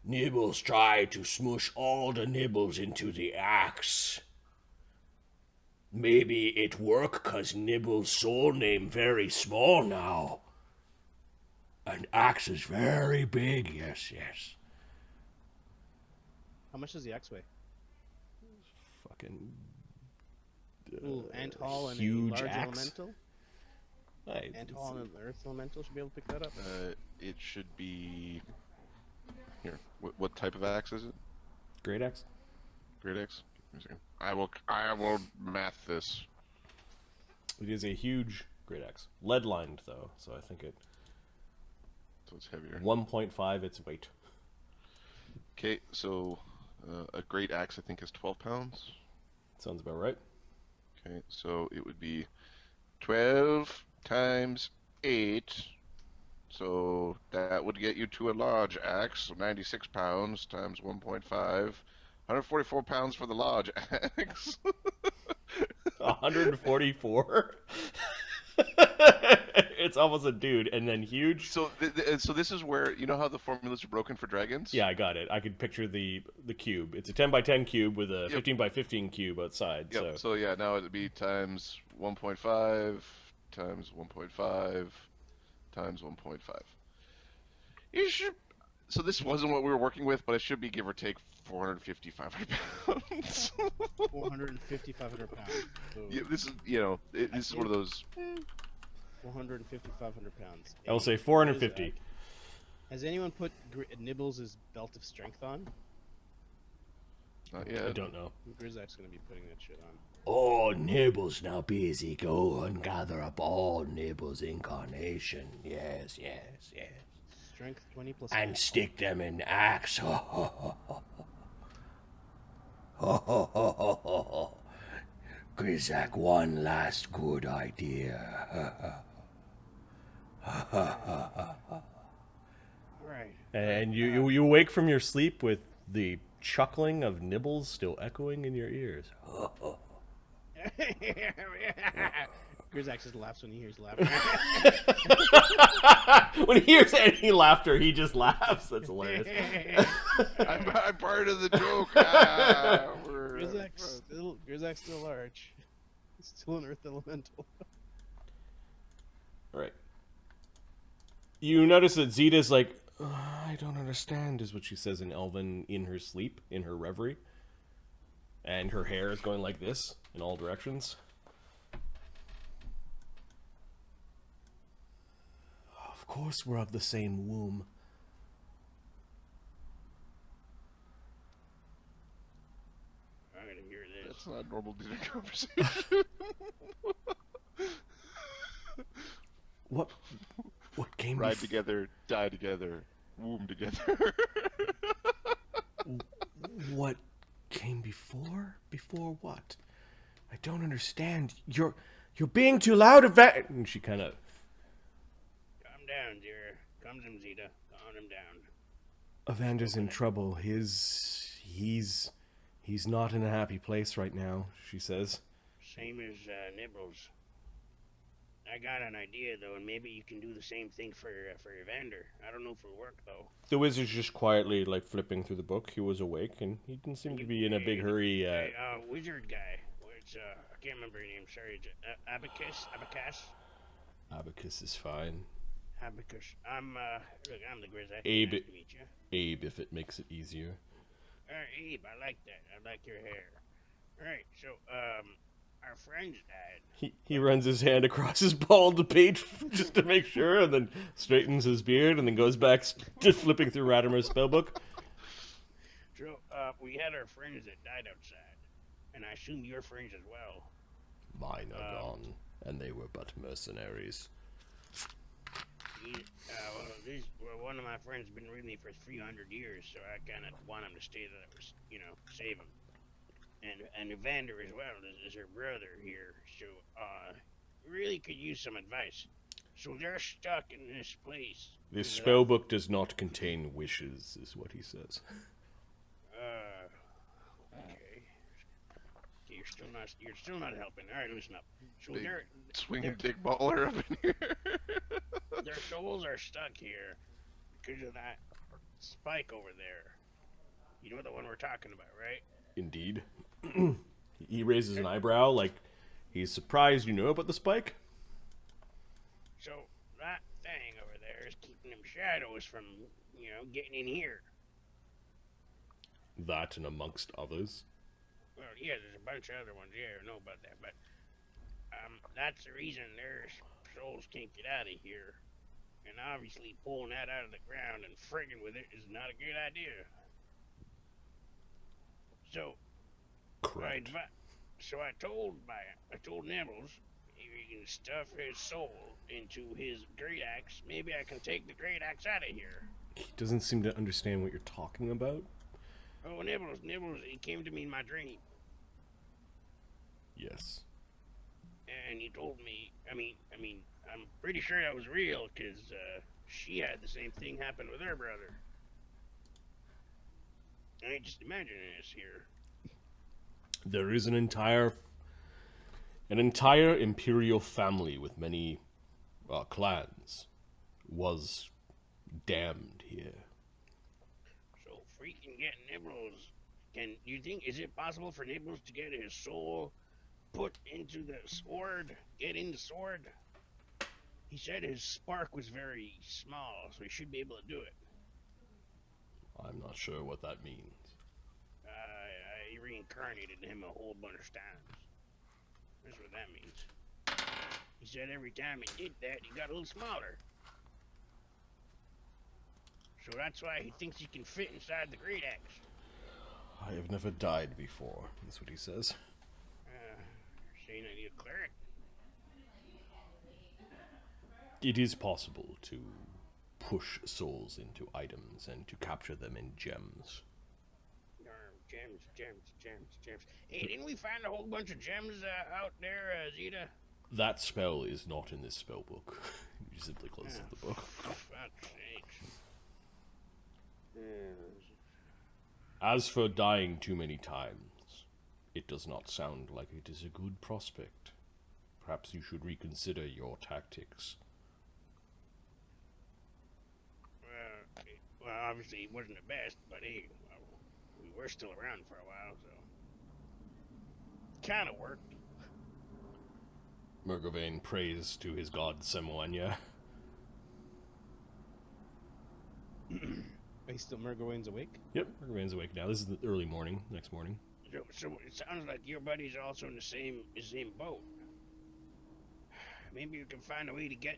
Nibbles try to smush all the Nibbles into the axe. Maybe it work 'cause Nibbles' soul name very small now. And axe is very big, yes. How much does the axe weigh? Fucking Ooh, ant hall and huge a large axe. elemental. Ant hall and an earth elemental should be able to pick that up. It should be here. What type of axe is it? Great axe. Great axe. Give me a second. I will math this. It is a huge great axe. Lead lined though, so I think So it's heavier. 1.5 its weight. Okay, so a great axe I think is 12 pounds. Sounds about right. Okay, so it would be 12 times 8. So that would get you to a large axe, so 96 pounds times 1.5. 144 pounds for the large axe. 144. It's almost a dude, and then huge. So so this is where, you know how the formulas are broken for dragons? Yeah, I got it. I could picture the cube. It's a 10 by 10 cube with a 15 by 15 cube outside. Yep. So yeah, now it'd be times 1.5 times 1.5 times 1.5. You should. So this wasn't what we were working with, but it should be give or take 450, 500 pounds. 450, 500 pounds. So Yeah, this is, this is one of those. 450, 500 pounds. I will say A 450. Has anyone put Nibbles' belt of strength on? Not I yet. don't know. Grizaak's gonna be putting that shit on. Oh, Nibbles, now busy. Go and gather up all Nibbles' incarnation. Yes, yes, yes. Strength 20 plus. And 5. stick them in axe. Ho, ho, ho, ho. Ho, ho, ho, ho, ho, ho. Grizaak, one last good idea. Alright. And you awake from your sleep with the chuckling of Nibbles still echoing in your ears. Grizaak just laughs when he hears laughter. When he hears any laughter, he just laughs. That's hilarious. I'm part of the joke. Ah, Grizaak's still large. He's still an earth elemental. Right. You notice that Zeta's like, I don't understand, is what she says in Elven in her sleep, in her reverie. And her hair is going like this in all directions. Of course we're of the same womb. I'm gonna hear this. That's not normal dinner conversation. What came Ride together, die together, womb together. What came before? Before what? I don't understand. You're being too loud, and she kind of. Calm down, dear. Calm down, Zeta. Calm him down. Evander's in trouble. He's not in a happy place right now, she says. Same as Nibbles. I got an idea though, and maybe you can do the same thing for Evander. I don't know if it'll work though. The wizard's just quietly like flipping through the book. He was awake and he didn't seem to be in a big hurry. Wizard guy. It's I can't remember your name. Sorry, Abacus. Abacus is fine. Abacus. I'm the Grizaak. Abe. Nice to meet you. Abe, if it makes it easier. Abe, I like that. I like your hair. All right, so our friends died. He runs his hand across his bald page just to make sure, and then straightens his beard, and then goes back to flipping through Ratimer's spellbook. So we had our friends that died outside, and I assume your friends as well. Mine are gone, and they were but mercenaries. One of my friends has been with me for 300 years, so I kind of want him to stay there, save him. And Evander as well is her brother here, so really could use some advice. So they're stuck in this place. This spellbook does not contain wishes, is what he says. Okay. You're still not helping. All right, listen up. So Big they're swinging dick baller up in here. their souls are stuck here because of that spike over there. You know the one we're talking about, right? Indeed. He raises an eyebrow like he's surprised you know about the spike. So that thing over there is keeping them shadows from, getting in here. That and amongst others. Well, yeah, there's a bunch of other ones. Yeah, I know about that, but that's the reason their souls can't get out of here. And obviously, pulling that out of the ground and frigging with it is not a good idea. So, Correct. I told Nibbles, if you can stuff his soul into his great axe, maybe I can take the great axe out of here. He doesn't seem to understand what you're talking about. Oh, Nibbles, he came to me in my dream. Yes. And he told me, I'm pretty sure that was real, because she had the same thing happen with her brother. I ain't just imagining this here. There is an entire imperial family with many clans was damned here. So freaking get Nibbles. Is it possible for Nibbles to get his soul put into the sword? Get in the sword? He said his spark was very small, so he should be able to do it. I'm not sure what that means. I reincarnated him a whole bunch of times. That's what that means. He said every time he did that, he got a little smaller. So that's why he thinks he can fit inside the great axe. I have never died before. That's what he says. Saying I need a cleric. It is possible to push souls into items and to capture them in gems. Gems. Hey, didn't we find a whole bunch of gems out there, Zeta? That spell is not in this spell book. You simply close the book. As for dying too many times, it does not sound like it is a good prospect. Perhaps you should reconsider your tactics. Well, obviously it wasn't the best, but hey, we were still around for a while, so kind of worked. Murgavain prays to his god Semuanya. He's still Murgawain's awake? Yep, Murgavain's awake now. This is the early morning, next morning. So it sounds like your buddy's also in the same boat. Maybe you can find a way to get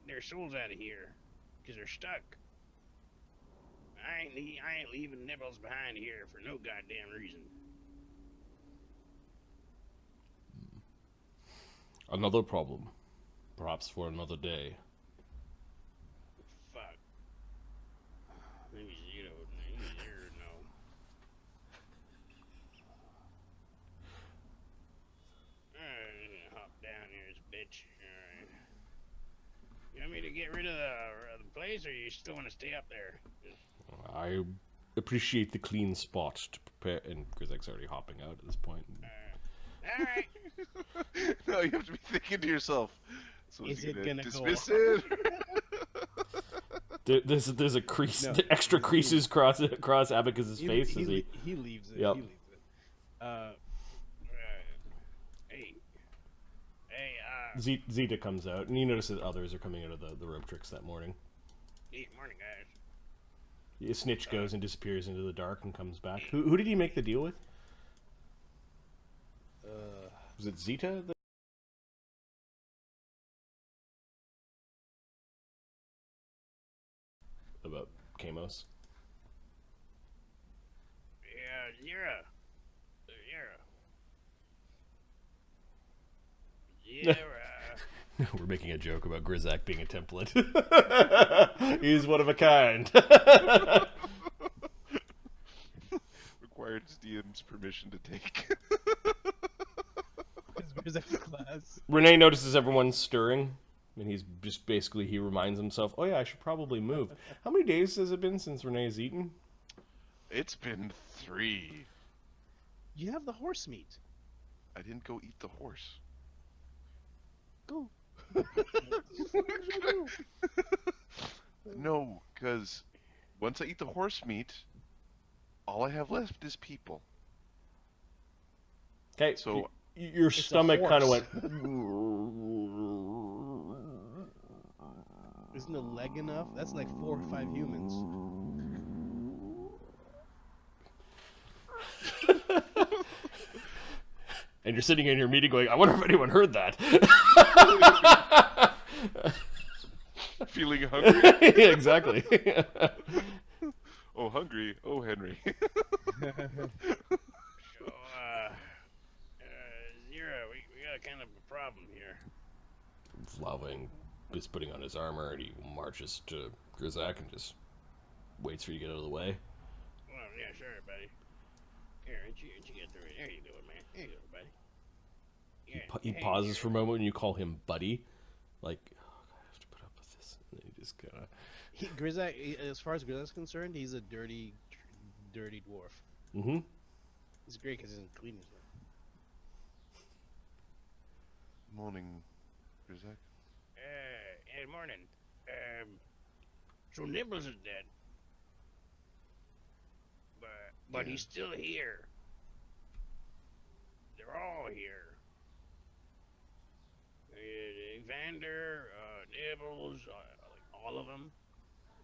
their souls out of here, because they're stuck. I ain't leaving Nibbles behind here for no goddamn reason. Another problem. Perhaps for another day. Fuck. Maybe Zero would know. Alright, I'm gonna hop down here, this bitch. Alright. You want me to get rid of the place, or you still want to stay up there? I appreciate the clean spot to prepare, and Grizaak's already hopping out at this point. Alright. No, you have to be thinking to yourself. So Is it gonna dismiss go it? There's a crease, No. the extra creases across Abacus's face. He as leaves it. Yep. He leaves it. Zeta comes out, and you notice that others are coming out of the rope tricks that morning. Hey, morning, guys. Snitch goes and disappears into the dark and comes back. Who did he make the deal with? Was it Zeta? About Kamos? Yeah, Zera. We're making a joke about Grizaak being a template. He's one of a kind. Required DM's permission to take. Grizaak's class. Renee notices everyone stirring, and he's just basically, he reminds himself, oh yeah, I should probably move. How many days has it been since Renee's eaten? It's been 3. You have the horse meat. I didn't go eat the horse. Go. No, because once I eat the horse meat, all I have left is people. Okay, So your stomach kind of horse. went... Isn't a leg enough? That's like 4 or 5 humans. And you're sitting in your meeting going, I wonder if anyone heard that. Feeling hungry? Yeah, exactly. Oh, hungry. Oh, Henry. So, Zera, we got kind of a problem here. Flaving is putting on his armor, and he marches to Grizaak and just waits for you to get out of the way. Well, yeah, sure, buddy. Here, why don't you get through it? There you go, man. There you go, buddy. Yeah, He hey, pauses Zera. for a moment, and you call him buddy. Like, oh, God, I have to put up with this. And then he just kind of... Grizaak, as far as Grizaak's concerned, he's a dirty dwarf. Mm-hmm. He's great because he doesn't clean himself. Morning, Grizaak. Good morning. So Nibbles is dead. But Yeah. he's still here. They're all here. Evander, Nibbles, like all of them.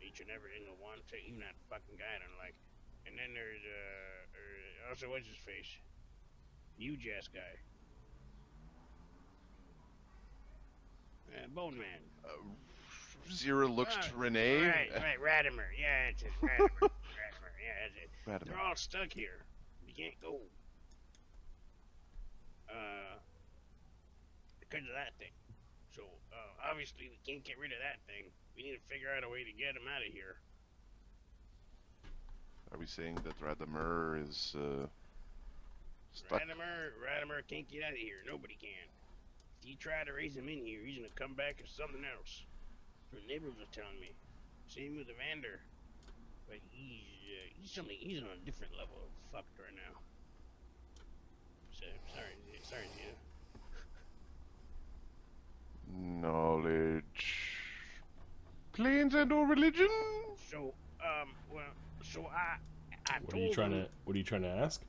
Each and every single one. Even that fucking guy I don't like. And then there's, also, what's his face? Jazz guy. Bone Man. Zira looks to Renee. Right, Radimer. Yeah, it's it. Radimer. Radimer. Yeah, that's it. Radimer. They're all stuck here. We can't go. Because of that thing. So, obviously we can't get rid of that thing. We need to figure out a way to get him out of here. Are we saying that Radimer is stuck? Radimer can't get out of here. Nobody can. If you try to raise him in here, he's gonna come back as something else. That's what neighbors are telling me. Same with Evander. But he's on a different level of fucked right now. So, sorry, Zia. Knowledge. Planes and or religion? So, I What are you trying to ask?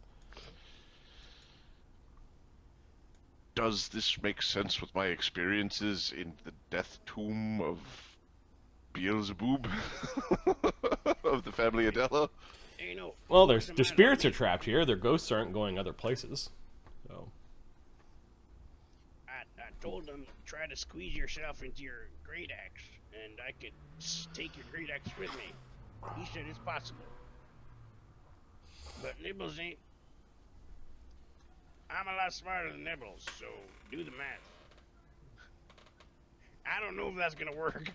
Does this make sense with my experiences in the death tomb of Beelzebub of the family Adela? You know, Well, their spirits are trapped here. Their ghosts aren't going other places. So. I told him try to squeeze yourself into your great axe, and I could take your great axe with me. He said it's possible. But Nibbles ain't. I'm a lot smarter than Nibbles, so do the math. I don't know if that's gonna work.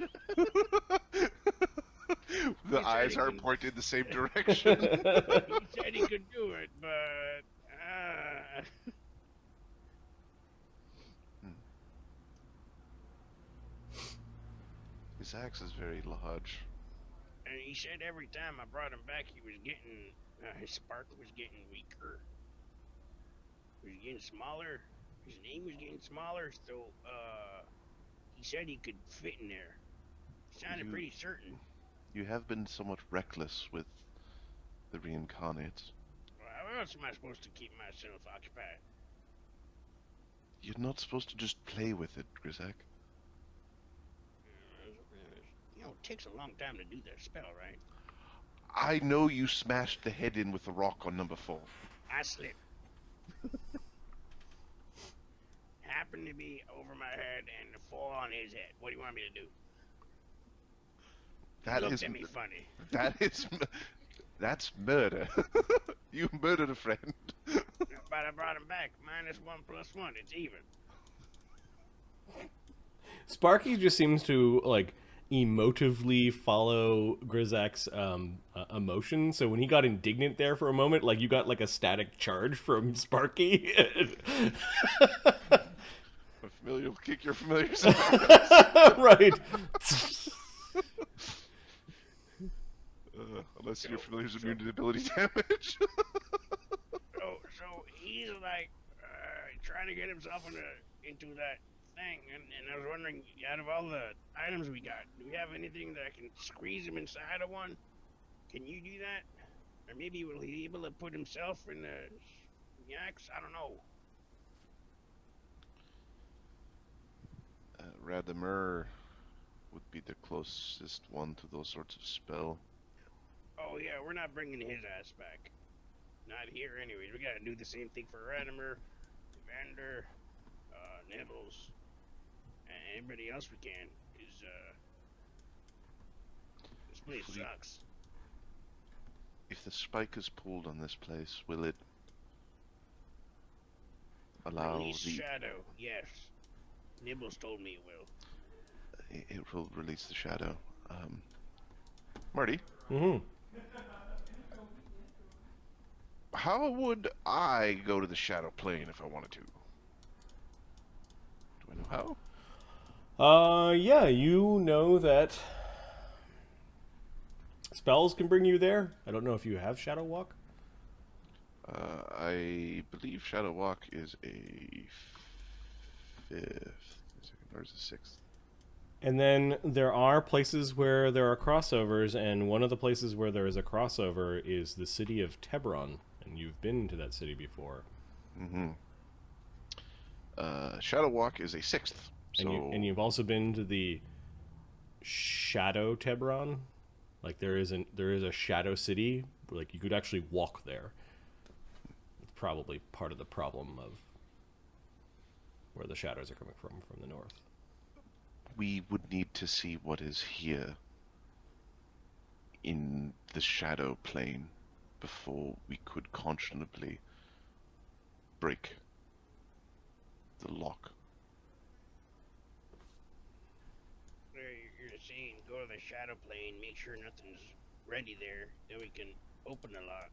The eyes are pointed the same direction. He said he could do it, but His axe is very large. and he said every time I brought him back, he was getting his spark was getting weaker. He was getting smaller. His name was getting smaller, so he said he could fit in there. He sounded pretty certain. You have been somewhat reckless with the reincarnates. Well, how else am I supposed to keep myself occupied? You're not supposed to just play with it, Grizaak. You know, it takes a long time to do that spell, right? I know you smashed the head in with the rock on number 4. I slipped. Happened to be over my head and to fall on his head. What do you want me to do? That Looked is at me funny. That's murder. You murdered a friend. But I brought him back. -1 + 1. It's even. Sparky just seems to like emotively follow Grizaak's emotion. So when he got indignant there for a moment, like you got like a static charge from Sparky. A familiar will kick your familiar. Right. Unless your familiar's immune to ability damage. So he's like trying to get himself into that thing, and I was wondering, out of all the items we got, do we have anything that I can squeeze him inside of one? Can you do that? Or maybe will he be able to put himself in the axe? I don't know. Radimer would be the closest one to those sorts of spell. Oh yeah, we're not bringing his ass back. Not here anyways. We gotta do the same thing for Radimer, Evander, Nibbles, and anybody else we can. This place sucks. If the spike is pulled on this place, will it allow Release the... shadow, yes. Nibbles told me it will. It will release the shadow. Marty? Mm-hmm. How would I go to the shadow plane if I wanted to? Do I know how? Yeah, you know that spells can bring you there. I don't know if you have Shadow Walk. I believe Shadow Walk is a 5th, or is it 6th? And then there are places where there are crossovers, and one of the places where there is a crossover is the city of Tebron, and you've been to that city before. Mm-hmm. Shadow Walk is a 6th. So... And you've also been to the Shadow Tebron. Like there is a shadow city. Like you could actually walk there. It's probably part of the problem of where the shadows are coming from the north. we would need to see what is here in the shadow plane before we could conscionably break the lock. You're saying go to the shadow plane, make sure nothing's ready there, then we can open the lock.